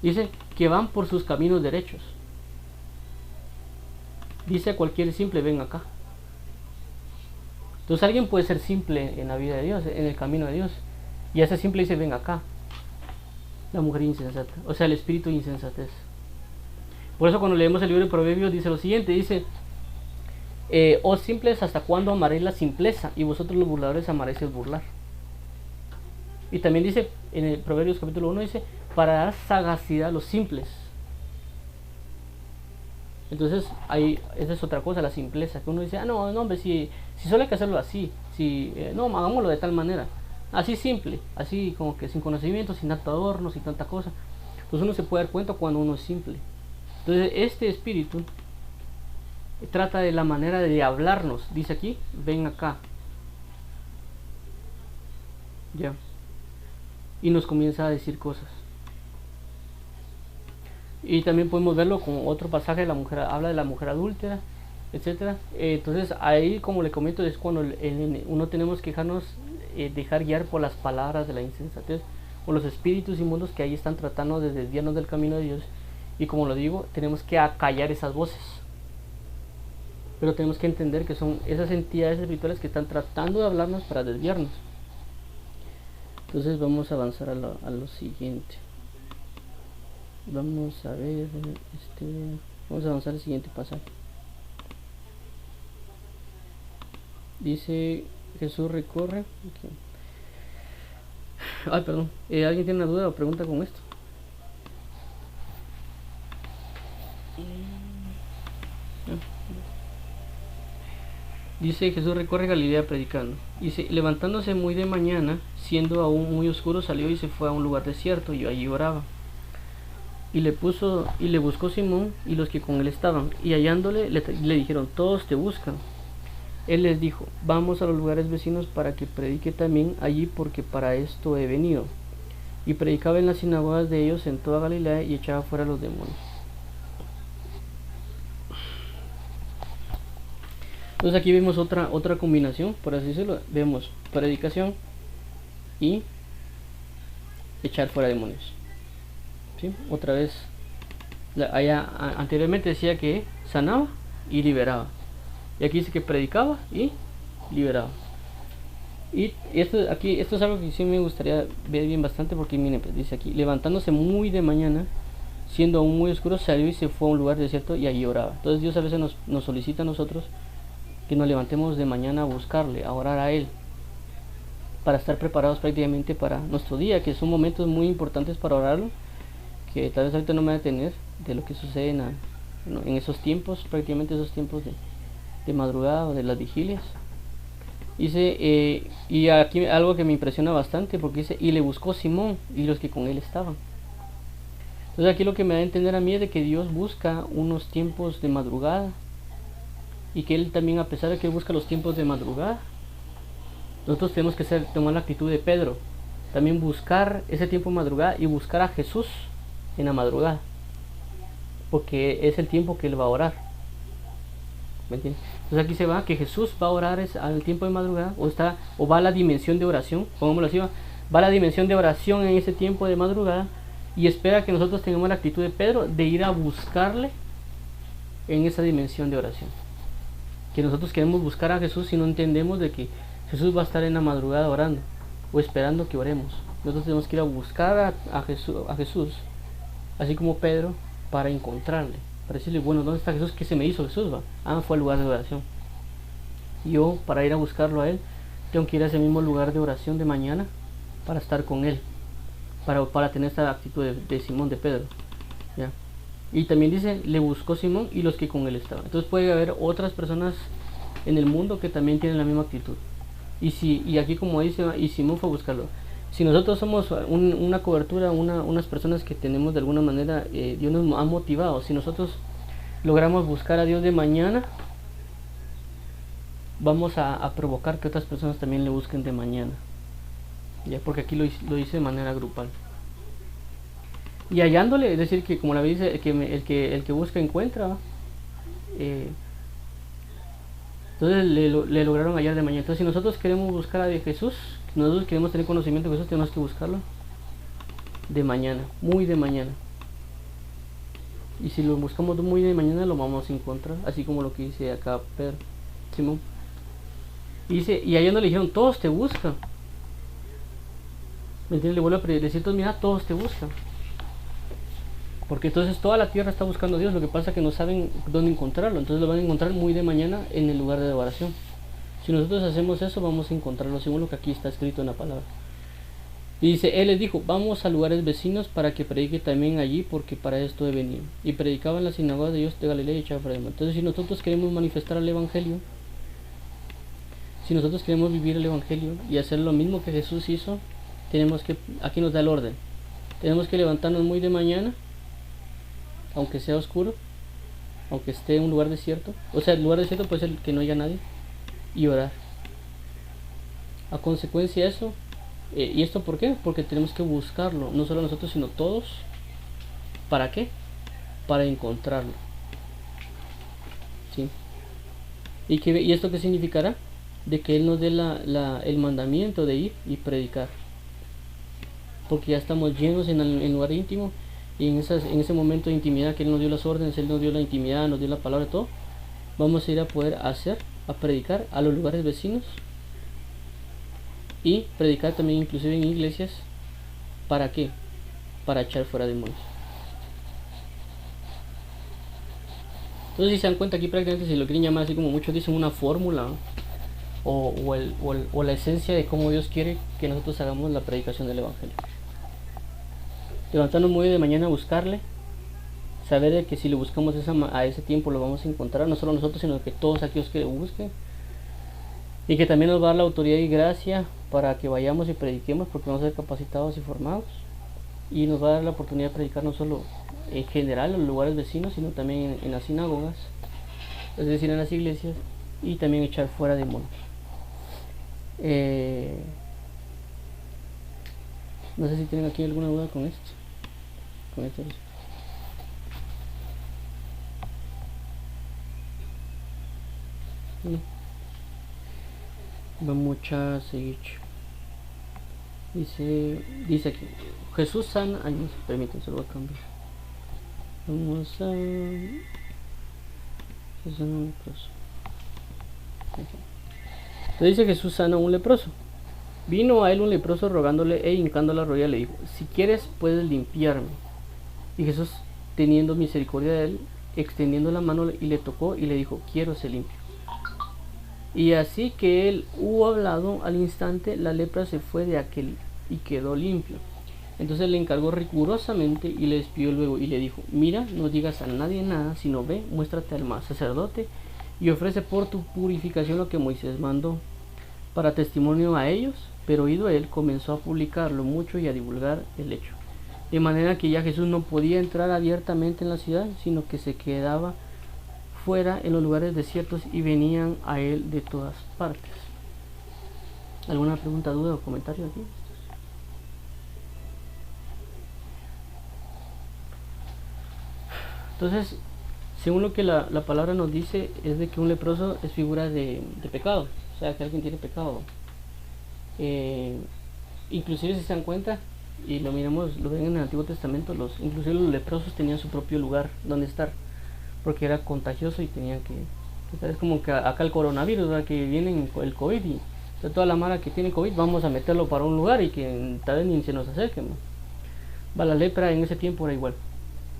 Dice que van por sus caminos derechos. Dice a cualquier simple, ven acá. Entonces alguien puede ser simple en la vida de Dios, en el camino de Dios, y ese simple dice, ven acá. La mujer insensata, o sea, el espíritu de insensatez. Por eso cuando leemos el libro de Proverbios dice lo siguiente, dice, oh simples, ¿hasta cuándo amaréis la simpleza? Y vosotros los burladores amaréis el burlar. Y también dice, en el Proverbios capítulo 1 dice, para dar sagacidad a los simples. Entonces, esa es otra cosa, la simpleza, que uno dice, no hombre, si solo hay que hacerlo así, no, hagámoslo de tal manera, así simple, así como que sin conocimiento, sin tanto adorno, sin tanta cosa. Entonces uno se puede dar cuenta cuando uno es simple. Entonces este espíritu trata de la manera de hablarnos, dice aquí, ven acá, ya, y nos comienza a decir cosas. Y también podemos verlo con otro pasaje de la mujer, habla de la mujer adúltera, etcétera. Entonces ahí, como le comento, es cuando uno tenemos que dejar guiar por las palabras de la insensatez, o los espíritus inmundos que ahí están tratando de desviarnos del camino de Dios. Y como lo digo, tenemos que acallar esas voces, pero tenemos que entender que son esas entidades espirituales que están tratando de hablarnos para desviarnos. Entonces vamos a avanzar a lo siguiente. Vamos a ver, vamos a avanzar al siguiente pasaje. Dice, Jesús recorre. Okay. Ay, perdón. ¿Alguien tiene una duda o pregunta con esto? Dice, Jesús recorre Galilea predicando. Dice, levantándose muy de mañana, siendo aún muy oscuro, salió y se fue a un lugar desierto, y allí oraba. Y le buscó Simón y los que con él estaban, y hallándole le dijeron, todos te buscan. Él les dijo, vamos a los lugares vecinos para que predique también allí, porque para esto he venido. Y predicaba en las sinagogas de ellos en toda Galilea, y echaba fuera a los demonios. Entonces aquí vemos otra combinación, por así decirlo. Vemos predicación y echar fuera demonios. ¿Sí? Otra vez, anteriormente decía que sanaba y liberaba, y aquí dice que predicaba y liberaba. Y esto es algo que sí me gustaría ver bien bastante, porque miren, pues, dice aquí, levantándose muy de mañana, siendo aún muy oscuro, salió y se fue a un lugar desierto, y allí oraba. Entonces Dios a veces nos solicita a nosotros que nos levantemos de mañana a buscarle, a orar a Él, para estar preparados prácticamente para nuestro día, que son momentos muy importantes para orarlo, que tal vez ahorita no me voy a detener de lo que sucede en esos tiempos, prácticamente esos tiempos de madrugada o de las vigilias. Dice, y aquí algo que me impresiona bastante, porque dice, y le buscó Simón y los que con él estaban. Entonces aquí lo que me da a entender a mí es de que Dios busca unos tiempos de madrugada, y que Él también, a pesar de que busca los tiempos de madrugada, nosotros tenemos que tomar la actitud de Pedro, también buscar ese tiempo de madrugada y buscar a Jesús en la madrugada, porque es el tiempo que Él va a orar. ¿Me entiendes? Entonces aquí se va que Jesús va a orar al tiempo de madrugada, o va a la dimensión de oración, pongámoslo así, va a la dimensión de oración en ese tiempo de madrugada, y espera que nosotros tengamos la actitud de Pedro de ir a buscarle en esa dimensión de oración. Que nosotros queremos buscar a Jesús y no entendemos de que Jesús va a estar en la madrugada orando o esperando que oremos. Nosotros tenemos que ir a buscar a Jesús, así como Pedro, para encontrarle, para decirle, bueno, ¿dónde está Jesús? ¿Qué se me hizo Jesús? Fue al lugar de oración. Y yo, para ir a buscarlo a Él, tengo que ir a ese mismo lugar de oración de mañana para estar con Él, para tener esta actitud de Simón, de Pedro, ¿ya? Y también dice, le buscó Simón y los que con él estaban. Entonces puede haber otras personas en el mundo que también tienen la misma actitud. Y aquí, como dice, y Simón fue a buscarlo. Si nosotros somos una cobertura, unas personas que tenemos de alguna manera, Dios nos ha motivado. Si nosotros logramos buscar a Dios de mañana, vamos a provocar que otras personas también le busquen de mañana, ya, porque aquí lo dice de manera grupal. Y hallándole, es decir, que como la Biblia dice, el que busca encuentra. Entonces le lograron hallar de mañana. Entonces, si nosotros queremos buscar a Jesús, nosotros queremos tener conocimiento de Jesús, tenemos que buscarlo de mañana, muy de mañana. Y si lo buscamos muy de mañana, lo vamos a encontrar, así como lo que dice acá Pedro, Simón. Y dice, y hallándole le dijeron, todos te buscan. ¿Me entiendes? Le vuelvo a decir, mira, todos te buscan. Porque entonces toda la tierra está buscando a Dios, lo que pasa es que no saben dónde encontrarlo, entonces lo van a encontrar muy de mañana en el lugar de oración. Si nosotros hacemos eso, vamos a encontrarlo según lo que aquí está escrito en la palabra. Y dice, Él les dijo, vamos a lugares vecinos para que predique también allí, porque para esto he venido. Y predicaba en la sinagoga de Dios de Galilea y echaba fuera demonios. Entonces, si nosotros queremos manifestar el Evangelio, si nosotros queremos vivir el Evangelio y hacer lo mismo que Jesús hizo, tenemos que, aquí nos da el orden, tenemos que levantarnos muy de mañana, aunque sea oscuro, aunque esté en un lugar desierto, o sea, el lugar desierto puede ser que no haya nadie, y orar. A consecuencia de eso, ¿y esto por qué? Porque tenemos que buscarlo, no solo nosotros, sino todos. ¿Para qué? Para encontrarlo. ¿Sí? ¿Y esto qué significará? De que Él nos dé el mandamiento de ir y predicar. Porque ya estamos llenos en el lugar íntimo, y en ese momento de intimidad que Él nos dio las órdenes, Él nos dio la intimidad, nos dio la palabra, todo, vamos a ir a poder a predicar a los lugares vecinos, y predicar también inclusive en iglesias. ¿Para qué? Para echar fuera demonios. Entonces, si se dan cuenta, aquí prácticamente, si lo quieren llamar así como muchos dicen, una fórmula, ¿no? o la esencia de cómo Dios quiere que nosotros hagamos la predicación del Evangelio. Levantarnos muy de mañana a buscarle, saber de que si le buscamos a ese tiempo lo vamos a encontrar, no solo nosotros, sino que todos aquellos que le busquen, y que también nos va a dar la autoridad y gracia para que vayamos y prediquemos, porque vamos a ser capacitados y formados, y nos va a dar la oportunidad de predicar no solo en general en los lugares vecinos, sino también en las sinagogas, es decir, en las iglesias, y también echar fuera demonios. No sé si tienen aquí alguna duda con esto. No. Vamos a seguir. Dice aquí, Jesús sana. Ay, no se permiten, se lo voy a cambiar. Vamos a Jesús sana un leproso. Le dice Jesús sana a un leproso. Vino a él un leproso rogándole e hincando la rodilla le dijo, si quieres puedes limpiarme. Y Jesús, teniendo misericordia de él, extendiendo la mano y le tocó y le dijo, quiero ser limpio. Y así que él hubo hablado, al instante la lepra se fue de aquel y quedó limpio. Entonces le encargó rigurosamente y le despidió luego y le dijo: mira, no digas a nadie nada, sino ve, muéstrate al sacerdote y ofrece por tu purificación lo que Moisés mandó, para testimonio a ellos. Pero oído él, comenzó a publicarlo mucho y a divulgar el hecho, de manera que ya Jesús no podía entrar abiertamente en la ciudad, sino que se quedaba fuera en los lugares desiertos y venían a él de todas partes. ¿Alguna pregunta, duda o comentario aquí? Entonces, según lo que la palabra nos dice, es de que un leproso es figura de pecado, o sea, que alguien tiene pecado. Inclusive si se dan cuenta, y lo miramos, lo ven en el Antiguo Testamento, inclusive los leprosos tenían su propio lugar donde estar, porque era contagioso y tenían que es como que acá el coronavirus, ¿verdad? Que viene el COVID y toda la mara que tiene COVID vamos a meterlo para un lugar y que tal vez ni se nos acerque, ¿no? La lepra en ese tiempo era igual,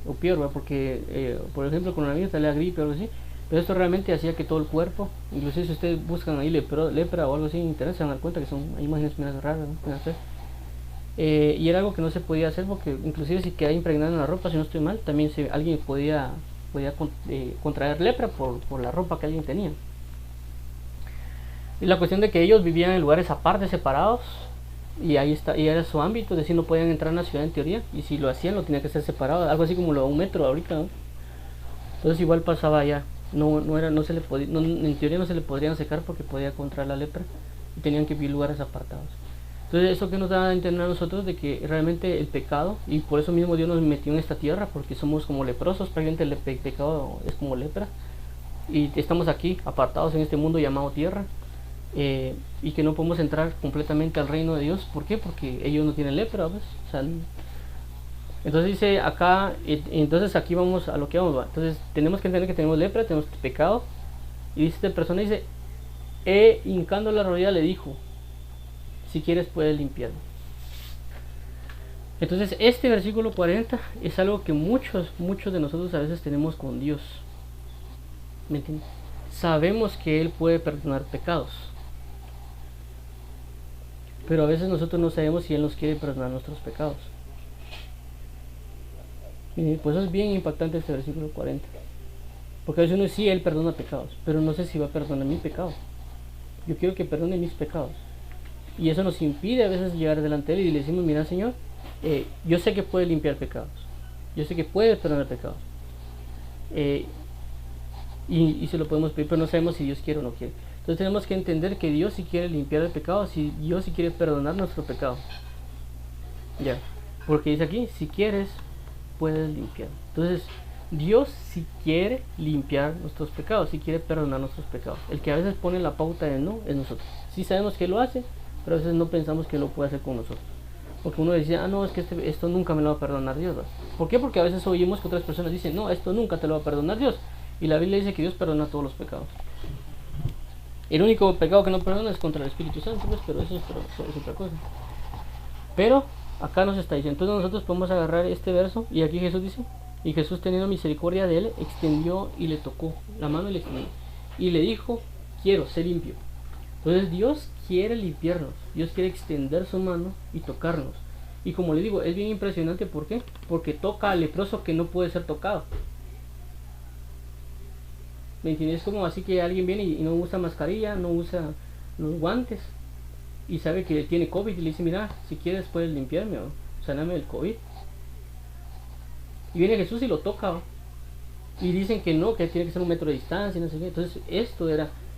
o peor, ¿verdad? Porque por ejemplo el coronavirus tal vez la gripe o algo así, pero esto realmente hacía que todo el cuerpo, inclusive si ustedes buscan ahí lepra o algo así en internet, se van a dar cuenta que son imágenes medio raras, ¿no? Y era algo que no se podía hacer porque inclusive si queda impregnado en la ropa, si no estoy mal, también alguien podía contraer lepra por la ropa que alguien tenía. Y la cuestión de que ellos vivían en lugares aparte, separados, y ahí está, y era su ámbito, es decir, no podían entrar en la ciudad en teoría, y si lo hacían lo tenían que hacer separado, algo así como lo de 1 metro ahorita, ¿no? Entonces igual pasaba allá, no se le podía, en teoría no se le podrían secar porque podía contraer la lepra, y tenían que vivir lugares apartados. Entonces eso que nos da a entender a nosotros de que realmente el pecado, y por eso mismo Dios nos metió en esta tierra, porque somos como leprosos, prácticamente el pecado es como lepra, y estamos aquí apartados en este mundo llamado tierra, y que no podemos entrar completamente al reino de Dios. ¿Por qué? Porque ellos no tienen lepra, ¿ves? O sea, entonces dice acá, entonces aquí vamos a lo que vamos, ¿va? Entonces tenemos que entender que tenemos lepra, tenemos pecado, y dice esta persona, dice, hincando la rodilla le dijo: si quieres puedes limpiarlo. Entonces este versículo 40 es algo que muchos de nosotros a veces tenemos con Dios. ¿Me entiendes? Sabemos que Él puede perdonar pecados, pero a veces nosotros no sabemos si Él nos quiere perdonar nuestros pecados. Y por eso es bien impactante este versículo 40, porque a veces uno dice, sí, Él perdona pecados, pero no sé si va a perdonar mi pecado. Yo quiero que perdone mis pecados, y eso nos impide a veces llegar delante de Él y le decimos: mira, Señor, yo sé que puedes limpiar pecados, yo sé que puedes perdonar pecados, y se lo podemos pedir, pero no sabemos si Dios quiere o no quiere. Entonces tenemos que entender que Dios sí quiere limpiar el pecado, si Dios sí quiere perdonar nuestro pecado, ya, porque dice aquí: si quieres puedes limpiar. Entonces Dios sí quiere limpiar nuestros pecados, sí quiere perdonar nuestros pecados. El que a veces pone la pauta de no es nosotros. Sí sabemos que lo hace, pero a veces no pensamos que lo puede hacer con nosotros, porque uno decía: no, es que esto nunca me lo va a perdonar Dios, ¿verdad? ¿Por qué? Porque a veces oímos que otras personas dicen: no, esto nunca te lo va a perdonar Dios, y la Biblia dice que Dios perdona todos los pecados. El único pecado que no perdona es contra el Espíritu Santo, pues, pero eso es otra cosa. Pero acá nos está diciendo, entonces nosotros podemos agarrar este verso, y aquí Jesús dice: y Jesús, teniendo misericordia de él, extendió y le tocó la mano y le extendió, y le dijo: quiero, sé limpio. Entonces Dios quiere limpiarnos, Dios quiere extender su mano y tocarnos. Y como le digo, es bien impresionante. ¿Por qué? Porque toca al leproso que no puede ser tocado. ¿Me entiendes? Es como así que alguien viene y no usa mascarilla, no usa los guantes, y sabe que tiene COVID, y le dice: mira, si quieres puedes limpiarme o sanarme del COVID. Y viene Jesús y lo toca, ¿no? Y dicen que no, que tiene que ser 1 metro de distancia, no sé qué. Entonces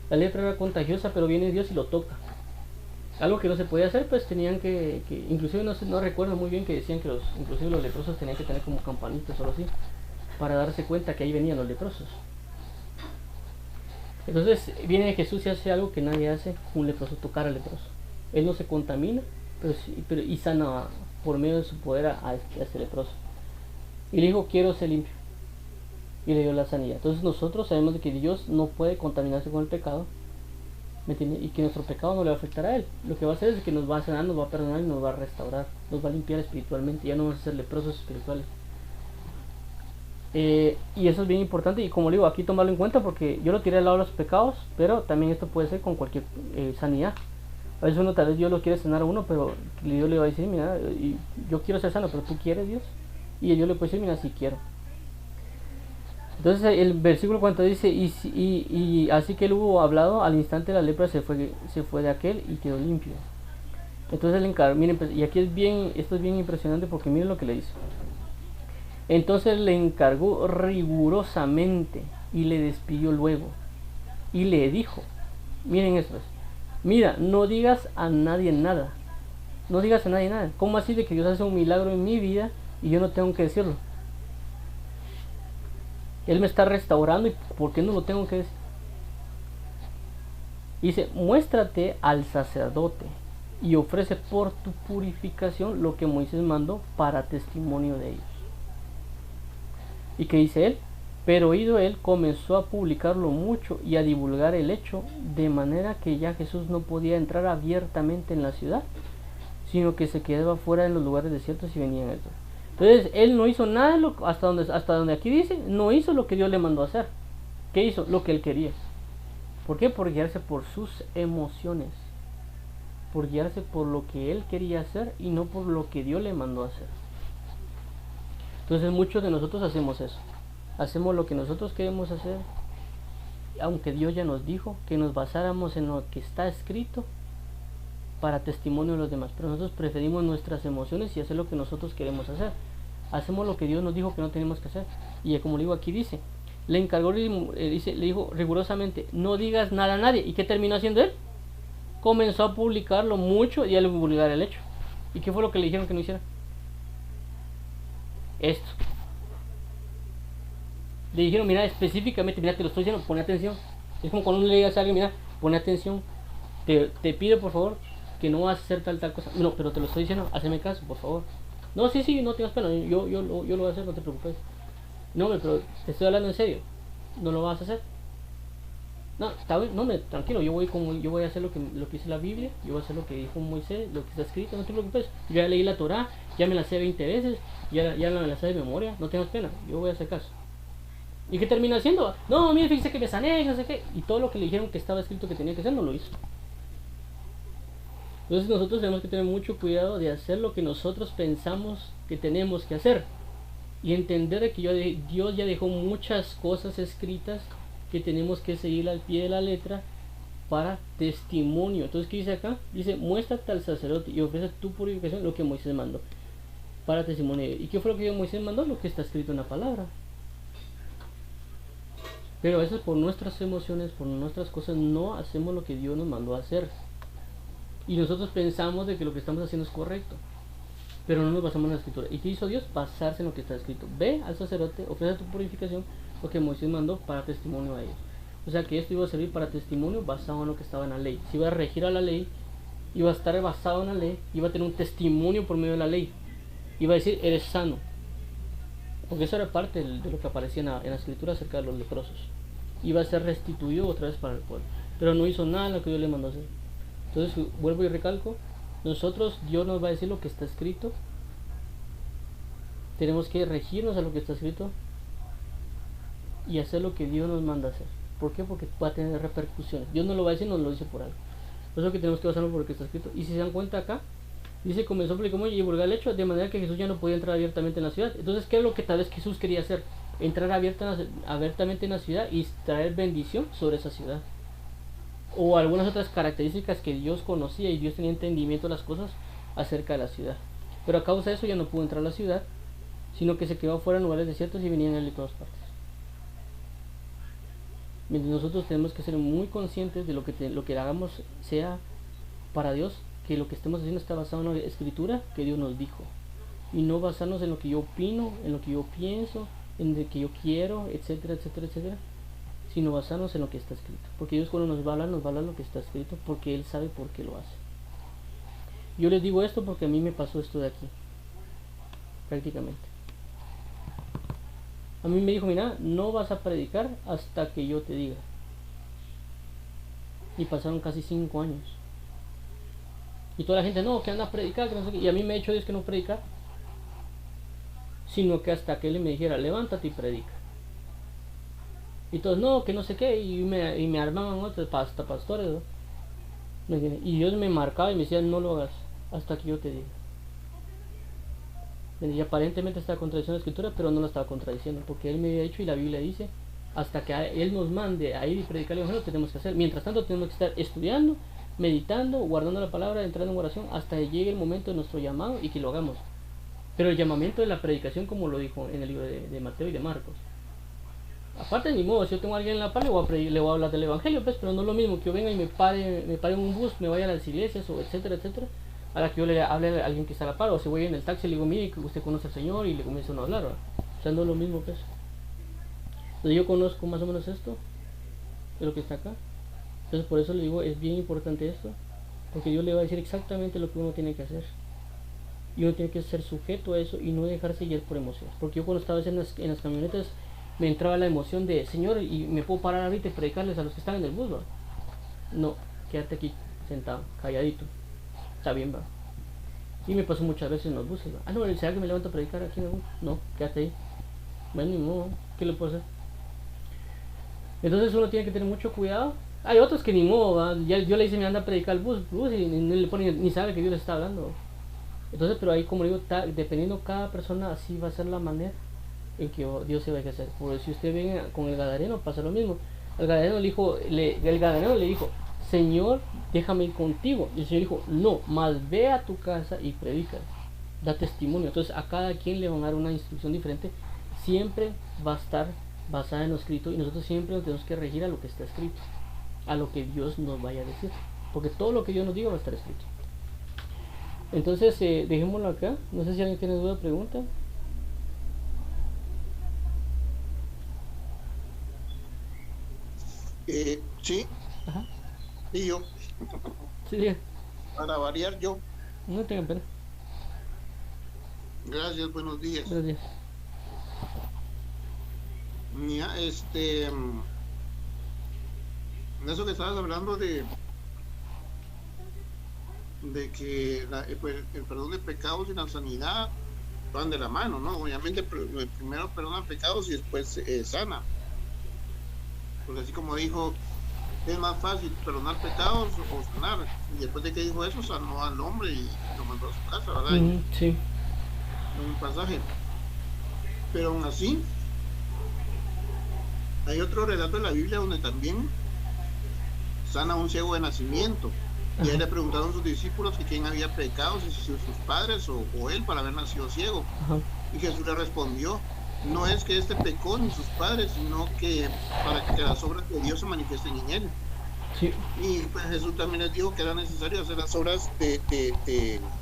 la lepra era contagiosa, pero viene Dios y lo toca. Algo que no se podía hacer, pues tenían que inclusive no recuerdo muy bien, que decían que inclusive los leprosos tenían que tener como campanitas o algo así, para darse cuenta que ahí venían los leprosos. Entonces viene Jesús y hace algo que nadie hace: un leproso, tocar al leproso. Él no se contamina, pero y sana por medio de su poder a este leproso. Y le dijo: quiero ser limpio. Y le dio la sanidad. Entonces nosotros sabemos de que Dios no puede contaminarse con el pecado, ¿me entiende? Y que nuestro pecado no le va a afectar a Él. Lo que va a hacer es que nos va a sanar, nos va a perdonar y nos va a restaurar, nos va a limpiar espiritualmente. Ya no vamos a ser leprosos espirituales. Y eso es bien importante, y como digo, aquí tomarlo en cuenta, porque yo lo tiré al lado de los pecados, pero también esto puede ser con cualquier sanidad. A veces uno tal vez Dios lo quiere sanar a uno, pero Dios le va a decir, mira, yo quiero ser sano, pero tú quieres, Dios. Y Dios le puede decir, mira, sí quiero. Entonces el versículo 40 dice, y así que él hubo hablado, al instante la lepra se fue de aquel y quedó limpio. Entonces le encargó, miren, y aquí esto es bien impresionante porque miren lo que le dice. Entonces le encargó rigurosamente y le despidió luego. Y le dijo, miren esto, mira, no digas a nadie nada. No digas a nadie nada. ¿Cómo así de que Dios hace un milagro en mi vida y yo no tengo que decirlo? Él me está restaurando y ¿por qué no lo tengo que decir? Dice, muéstrate al sacerdote y ofrece por tu purificación lo que Moisés mandó para testimonio de ellos. ¿Y qué dice él? Pero oído él, comenzó a publicarlo mucho y a divulgar el hecho, de manera que ya Jesús no podía entrar abiertamente en la ciudad, sino que se quedaba fuera en los lugares desiertos y venían estos. Entonces él no hizo nada, hasta donde aquí dice, no hizo lo que Dios le mandó a hacer. ¿Qué hizo? Lo que él quería. ¿Por qué? Por guiarse por sus emociones, por guiarse por lo que él quería hacer y no por lo que Dios le mandó a hacer. Entonces muchos de nosotros hacemos eso, hacemos lo que nosotros queremos hacer, aunque Dios ya nos dijo que nos basáramos en lo que está escrito para testimonio de los demás, pero nosotros preferimos nuestras emociones y hacer lo que nosotros queremos hacer. Hacemos lo que Dios nos dijo que no tenemos que hacer. Y como le digo aquí dice, le encargó, le dijo rigurosamente, no digas nada a nadie. ¿Y qué terminó haciendo él? Comenzó a publicarlo mucho y a divulgar el hecho. ¿Y qué fue lo que le dijeron que no hiciera? Esto. Le dijeron, mira, específicamente, mira, te lo estoy diciendo, pon atención. Es como cuando uno le diga a alguien, mira, pon atención. Te pido, por favor, que no vas a hacer tal cosa. No, pero te lo estoy diciendo, hazme caso, por favor. No, sí, no tengas pena, yo lo voy a hacer, no te preocupes. No, pero te estoy hablando en serio. ¿No lo vas a hacer? No, está bien, no, tranquilo, yo voy a hacer lo que dice la Biblia, yo voy a hacer lo que dijo Moisés, lo que está escrito, no te preocupes. Yo ya leí la Torah, ya me la sé 20 veces, ya me la sé de memoria, no tengas pena, yo voy a hacer caso. ¿Y qué termina haciendo? No, mire, fíjese que me sané, no sé qué. Y todo lo que le dijeron que estaba escrito que tenía que hacer, no lo hizo. Entonces nosotros tenemos que tener mucho cuidado de hacer lo que nosotros pensamos que tenemos que hacer. Y entender que Dios ya dejó muchas cosas escritas que tenemos que seguir al pie de la letra para testimonio. Entonces, ¿qué dice acá? Dice, muéstrate al sacerdote y ofrece tu purificación, lo que Moisés mandó, para testimonio. ¿Y qué fue lo que Moisés mandó? Lo que está escrito en la palabra. Pero a veces por nuestras emociones, por nuestras cosas, no hacemos lo que Dios nos mandó a hacer. Y nosotros pensamos de que lo que estamos haciendo es correcto, pero no nos basamos en la escritura. ¿Y qué hizo Dios? Basarse en lo que está escrito. Ve al sacerdote, ofrece tu purificación, lo que Moisés mandó para testimonio a ellos. O sea que esto iba a servir para testimonio basado en lo que estaba en la ley. Si iba a regir a la ley, iba a estar basado en la ley, iba a tener un testimonio por medio de la ley. Iba a decir, eres sano. Porque eso era parte de lo que aparecía en la escritura acerca de los leprosos. Iba a ser restituido otra vez para el pueblo. Pero no hizo nada de lo que Dios le mandó a hacer. Entonces vuelvo y recalco, nosotros, Dios nos va a decir lo que está escrito. Tenemos que regirnos a lo que está escrito y hacer lo que Dios nos manda a hacer. ¿Por qué? Porque va a tener repercusiones. Dios no lo va a decir, nos lo dice por algo. Por eso que tenemos que basarnos por lo que está escrito. Y si se dan cuenta acá, dice, comenzó a publicar y divulgar el hecho, de manera que Jesús ya no podía entrar abiertamente en la ciudad. Entonces, ¿qué es lo que tal vez Jesús quería hacer? Entrar abiertamente en la ciudad y traer bendición sobre esa ciudad. O algunas otras características que Dios conocía y Dios tenía entendimiento de las cosas acerca de la ciudad. Pero a causa de eso ya no pudo entrar a la ciudad, sino que se quedó fuera en lugares desiertos y venían él de todas partes. Mientras nosotros tenemos que ser muy conscientes de lo que hagamos sea para Dios, que lo que estemos haciendo está basado en la escritura que Dios nos dijo, y no basarnos en lo que yo opino, en lo que yo pienso, en lo que yo quiero, etcétera, etcétera, etcétera, sino basarnos en lo que está escrito. Porque Dios cuando nos va a hablar lo que está escrito, porque Él sabe por qué lo hace. Yo les digo esto porque a mí me pasó esto de aquí, prácticamente. A mí me dijo, mira, no vas a predicar hasta que yo te diga. Y pasaron casi 5 años. Y toda la gente, no, que anda a predicar, que no sé qué. Y a mí me ha dicho Dios que no predicar, sino que hasta que Él me dijera, levántate y predica. Y todos, no, que no sé qué, y me armaban otros, hasta pastores, ¿no? ¿Me entiendes? Y Dios me marcaba y me decía, no lo hagas hasta que yo te diga. Y aparentemente estaba contradiciendo la escritura, pero no la estaba contradiciendo, porque Él me había dicho y la Biblia dice, hasta que Él nos mande a ir y predicar el evangelio, tenemos que hacer. Mientras tanto tenemos que estar estudiando, meditando, guardando la palabra, entrando en oración, hasta que llegue el momento de nuestro llamado y que lo hagamos. Pero el llamamiento de la predicación, como lo dijo en el libro de Mateo y de Marcos. Aparte, ni modo, si yo tengo a alguien en la par, le voy a hablar del evangelio, pues, pero no es lo mismo que yo venga y me pare en un bus, me vaya a las iglesias, o etcétera, etcétera, a la que yo le hable a alguien que está a la par, o si voy en el taxi y le digo, mire, que usted conoce al Señor, y le comienzo a hablar, ¿verdad? O sea, no es lo mismo, pues. Entonces yo conozco más o menos esto, de lo que está acá. Entonces por eso le digo, es bien importante esto, porque Dios le va a decir exactamente lo que uno tiene que hacer. Y uno tiene que ser sujeto a eso y no dejarse guiar por emociones. Porque yo cuando estaba en las camionetas, me entraba la emoción de, Señor, y me puedo parar ahorita y predicarles a los que están en el bus, ¿va? No, quédate aquí, sentado, calladito. Está bien, va. Y me pasó muchas veces en los buses, ¿va? Ah, no, ¿será que me levanto a predicar aquí en el bus? No, quédate ahí. Bueno, ni modo, ¿qué le puedo hacer? Entonces uno tiene que tener mucho cuidado. Hay otros que ni modo, ¿va? Ya, yo le hice, me anda a predicar el bus y no le pone ni sabe que Dios le está hablando. Entonces, pero ahí, como digo, dependiendo cada persona, así va a ser la manera en que Dios se va a hacer. Porque si usted viene con el gadareno, pasa lo mismo. El gadareno le dijo, Señor, déjame ir contigo. Y el Señor dijo, no, más ve a tu casa y predica, da testimonio. Entonces a cada quien le van a dar una instrucción diferente. Siempre va a estar basada en lo escrito, y nosotros siempre nos tenemos que regir a lo que está escrito, a lo que Dios nos vaya a decir, porque todo lo que Dios nos diga va a estar escrito. Entonces dejémoslo acá. No sé si alguien tiene duda o pregunta. Sí, Ajá. y yo, Sí, diga. para variar yo. No tengan pena. Gracias, buenos días. Gracias. Mira, eso que estabas hablando de que pues, el perdón de pecados y la sanidad van de la mano, ¿no? Obviamente primero perdona pecados y después sana. Porque así como dijo, es más fácil perdonar pecados o sanar. Y después de que dijo eso, sanó al hombre y lo mandó a su casa, ¿verdad? Sí. En un pasaje. Pero aún así, hay otro relato en la Biblia donde también sana a un ciego de nacimiento. Y ahí le preguntaron a sus discípulos que quién había pecado, si sus padres o él, para haber nacido ciego. Ajá. Y Jesús le respondió, no es que este pecó ni sus padres, sino que para que las obras de Dios se manifiesten en él. Sí. Y pues Jesús también les dijo que era necesario hacer las obras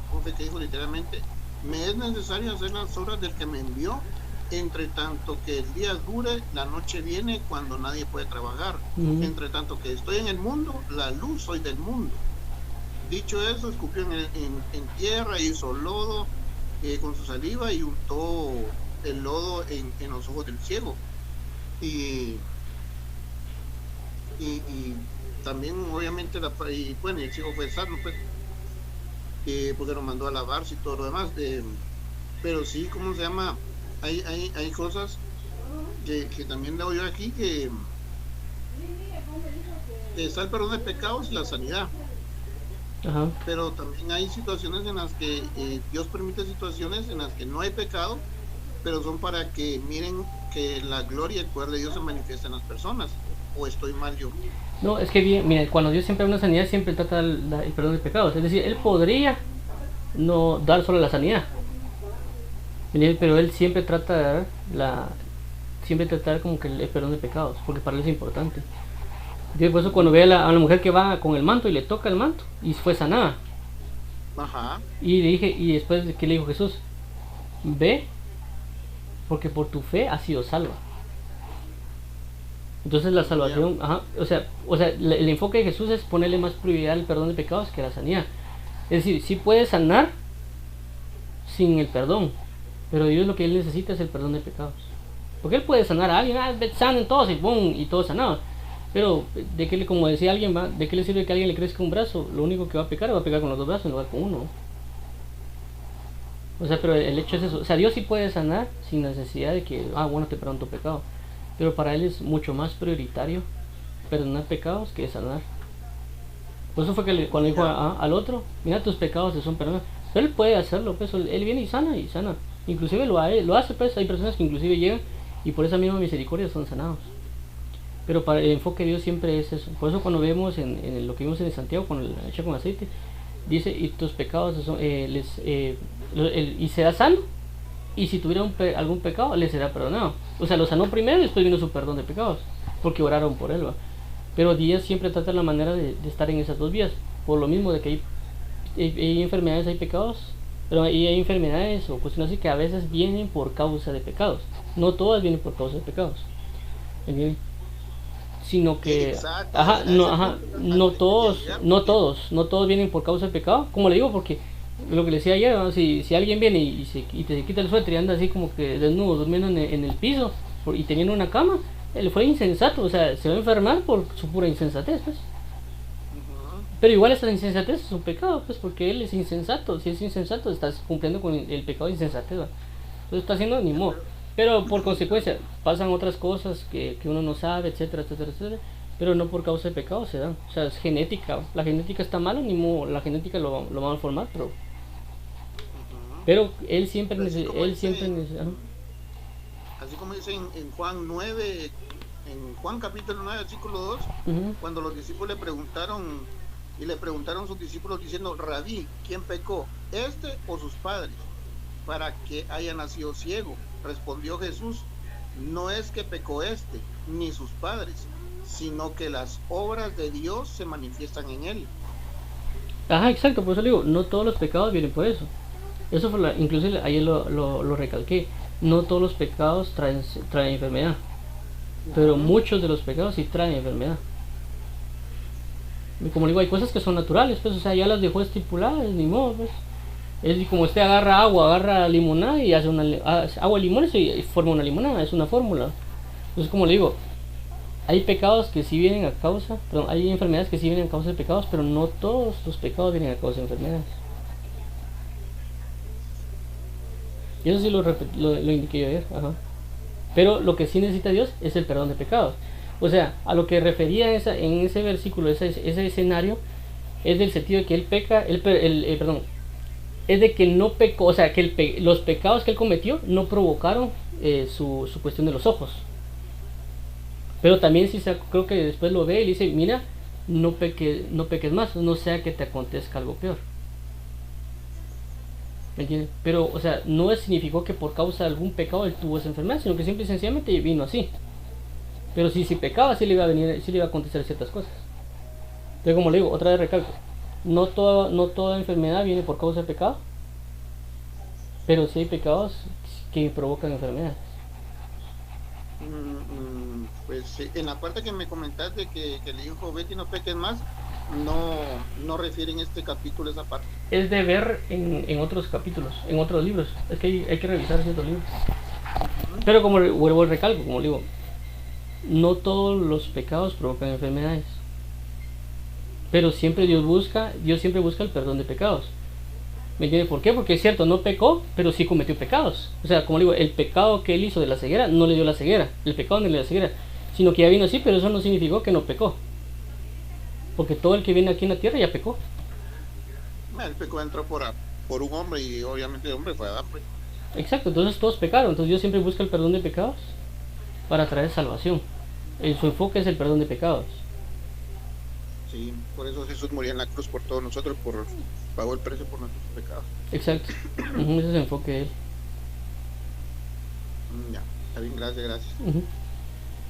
¿cómo fue que dijo literalmente? Me es necesario hacer las obras del que me envió, entre tanto que el día dure, la noche viene cuando nadie puede trabajar. Entre tanto que estoy en el mundo, la luz soy del mundo. Dicho eso, escupió en tierra, hizo lodo con su saliva y untó el lodo en los ojos del ciego. Y también obviamente bueno, el ciego fue sano, pues, porque lo mandó a lavarse y todo lo demás. Pero sí, ¿cómo se llama? Hay cosas que también leo yo aquí, que está el perdón de pecados y la sanidad. Ajá. Pero también hay situaciones en las que Dios permite situaciones en las que no hay pecado, pero son para que miren que la gloria y el poder de Dios se manifiesta en las personas. ¿O estoy mal yo? No, es que bien, mira, cuando Dios siempre da una sanidad, siempre trata el perdón de pecados. Es decir, Él podría no dar solo la sanidad, pero Él siempre trata de dar como que el perdón de pecados, porque para Él es importante. Yo por eso cuando ve a la mujer que va con el manto y le toca el manto y fue sanada. Ajá. Y después que le dijo Jesús, ve, porque por tu fe has sido salva. Entonces la salvación, ajá, o sea, el enfoque de Jesús es ponerle más prioridad al perdón de pecados que a la sanidad. Es decir, sí puede sanar sin el perdón, pero Dios lo que Él necesita es el perdón de pecados. Porque Él puede sanar a alguien, sanen todos y ¡pum! Y todo sanado. Pero, como decía alguien, ¿de qué le sirve que alguien le crezca un brazo? Lo único que va a pecar con los dos brazos en lugar con uno. O sea, pero el hecho es eso. O sea, Dios sí puede sanar sin necesidad de que, bueno, te perdono tu pecado. Pero para Él es mucho más prioritario perdonar pecados que sanar. Por eso fue que cuando dijo al otro, mira, tus pecados te son perdonados. Él puede hacerlo, pues él viene y sana. Inclusive lo hace, pues hay personas que inclusive llegan y por esa misma misericordia son sanados. Pero para el enfoque de Dios siempre es eso. Por eso cuando vemos en lo que vimos en Santiago con el hecho con aceite, dice, y tus pecados son, y será sano, y si tuviera algún pecado, le será perdonado. O sea, lo sanó primero y después vino su perdón de pecados, porque oraron por él, ¿va? Pero Dios siempre trata la manera de estar en esas dos vías, por lo mismo de que hay enfermedades, hay pecados, pero hay enfermedades o cuestiones así que a veces vienen por causa de pecados. No todas vienen por causa de pecados, ¿entiendes? Sino que no todos vienen por causa de pecado, como le digo, porque lo que le decía ayer, ¿no? si alguien viene y te quita el suéter y anda así como que desnudo durmiendo en el piso y teniendo una cama, él fue insensato, o sea, se va a enfermar por su pura insensatez, pues. Pero igual esa insensatez es un pecado, pues, porque él es insensato. Si es insensato, estás cumpliendo con el pecado de insensatez, ¿va? Entonces está haciendo ni modo. Pero por consecuencia pasan otras cosas que uno no sabe, etcétera, etcétera, etcétera. Pero no por causa de pecado se dan. O sea, es genética. La genética está mala, ni modo. La genética lo va a malformar, pero él siempre necesita. Así como dice en Juan 9, en Juan capítulo 9, versículo 2, cuando los discípulos le preguntaron a sus discípulos diciendo, Rabí, ¿quién pecó? ¿Este o sus padres? Para que haya nacido ciego. Respondió Jesús, no es que pecó este, ni sus padres, sino que las obras de Dios se manifiestan en él. Ajá, exacto, por eso digo, no todos los pecados vienen por eso. Eso fue inclusive ayer lo recalqué. No todos los pecados traen enfermedad, pero muchos de los pecados sí traen enfermedad. Y como digo, hay cosas que son naturales, pues, o sea, ya las dejó estipuladas, ni modo, pues. Es como usted agarra limonada y hace agua de limones y forma una limonada, es una fórmula. Entonces, como le digo, hay pecados que sí vienen a causa, hay enfermedades que sí vienen a causa de pecados, pero no todos los pecados vienen a causa de enfermedades. Y eso sí lo indiqué yo ayer, ajá. Pero lo que sí necesita Dios es el perdón de pecados. O sea, a lo que refería en ese versículo, ese escenario, es del sentido de que él peca, es de que no pecó, o sea, que los pecados que él cometió no provocaron su cuestión de los ojos. Pero también creo que después lo ve y le dice, mira, no peques más, no sea que te acontezca algo peor. ¿Me entiendes? Pero, o sea, no significó que por causa de algún pecado él tuvo esa enfermedad, sino que simple y sencillamente vino así. Pero si pecaba, sí le iba a acontecer ciertas cosas. Entonces, como le digo, otra vez recalco, no toda enfermedad viene por causa de pecado, pero sí hay pecados que provocan enfermedades. Pues en la parte que me comentaste de que le dijo Betty no peques más, no refieren este capítulo esa parte. Es de ver en otros capítulos, en otros libros. Es que hay que revisar ciertos libros. Pero como vuelvo al recalco, como digo, no todos los pecados provocan enfermedades. Pero siempre Dios siempre busca el perdón de pecados. ¿Me entiendes por qué? Porque es cierto, no pecó, pero sí cometió pecados. O sea, como digo, el pecado que él hizo de la ceguera no le dio la ceguera. El pecado no le dio la ceguera, sino que ya vino así, pero eso no significó que no pecó. Porque todo el que viene aquí en la tierra ya pecó. El pecado entró por un hombre y obviamente el hombre fue Adán. Exacto, entonces todos pecaron. Entonces Dios siempre busca el perdón de pecados para traer salvación. Su enfoque es el perdón de pecados. Sí, por eso Jesús murió en la cruz por todos nosotros, pagó el precio por nuestros pecados. Exacto, ese es el enfoque de él. Ya, está bien, gracias.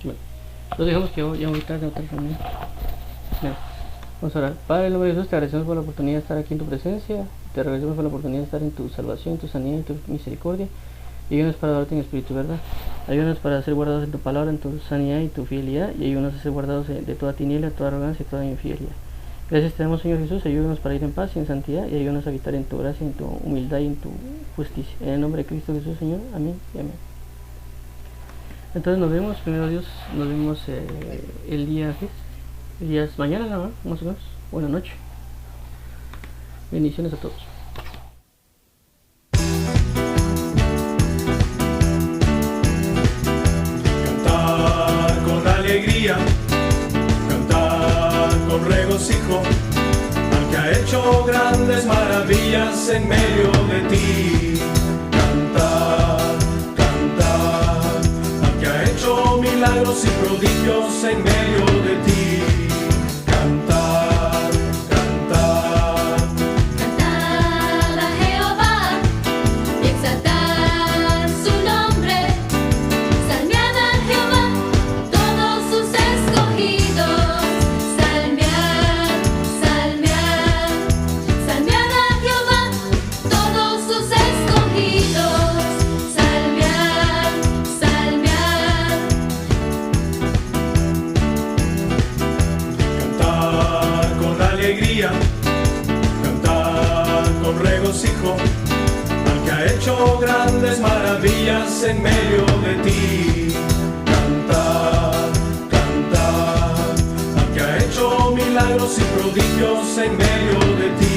Bueno, lo dejamos que ya ahorita de otra reunión. Vamos a orar. Padre, en el nombre de Jesús, te agradecemos por la oportunidad de estar aquí en tu presencia. Te agradecemos por la oportunidad de estar en tu salvación, en tu sanidad, en tu misericordia. Y ayúdanos para adorarte en espíritu, ¿verdad? Ayúdanos para ser guardados en tu palabra, en tu sanidad y tu fidelidad. Y ayúdanos a ser guardados de toda tiniebla, toda arrogancia y toda infidelidad. Gracias te damos, Señor Jesús. Ayúdanos para ir en paz y en santidad. Y ayúdanos a habitar en tu gracia, en tu humildad y en tu justicia. En el nombre de Cristo Jesús, Señor. Amén y amén. Entonces nos vemos, primero Dios, nos vemos el día es mañana, ¿no? Más o menos. Buenas noches. Bendiciones a todos. Cantar con alegría, cantar con regocijo, hecho grandes maravillas en medio de ti. Cantar, cantar, al que ha hecho milagros y prodigios en medio de ti. Cantar, cantar, Cantar a Jehová y exaltar su nombre. Salmead a Jehová todos sus escogidos. Salmead, salmead, salmead a Jehová todos sus escogidos. Salmead, salmead. cantar con alegría, cantar con regocijo, al que ha hecho grandes maravillas en medio de ti. Cantar, cantar, al que ha hecho milagros y prodigios en medio de ti.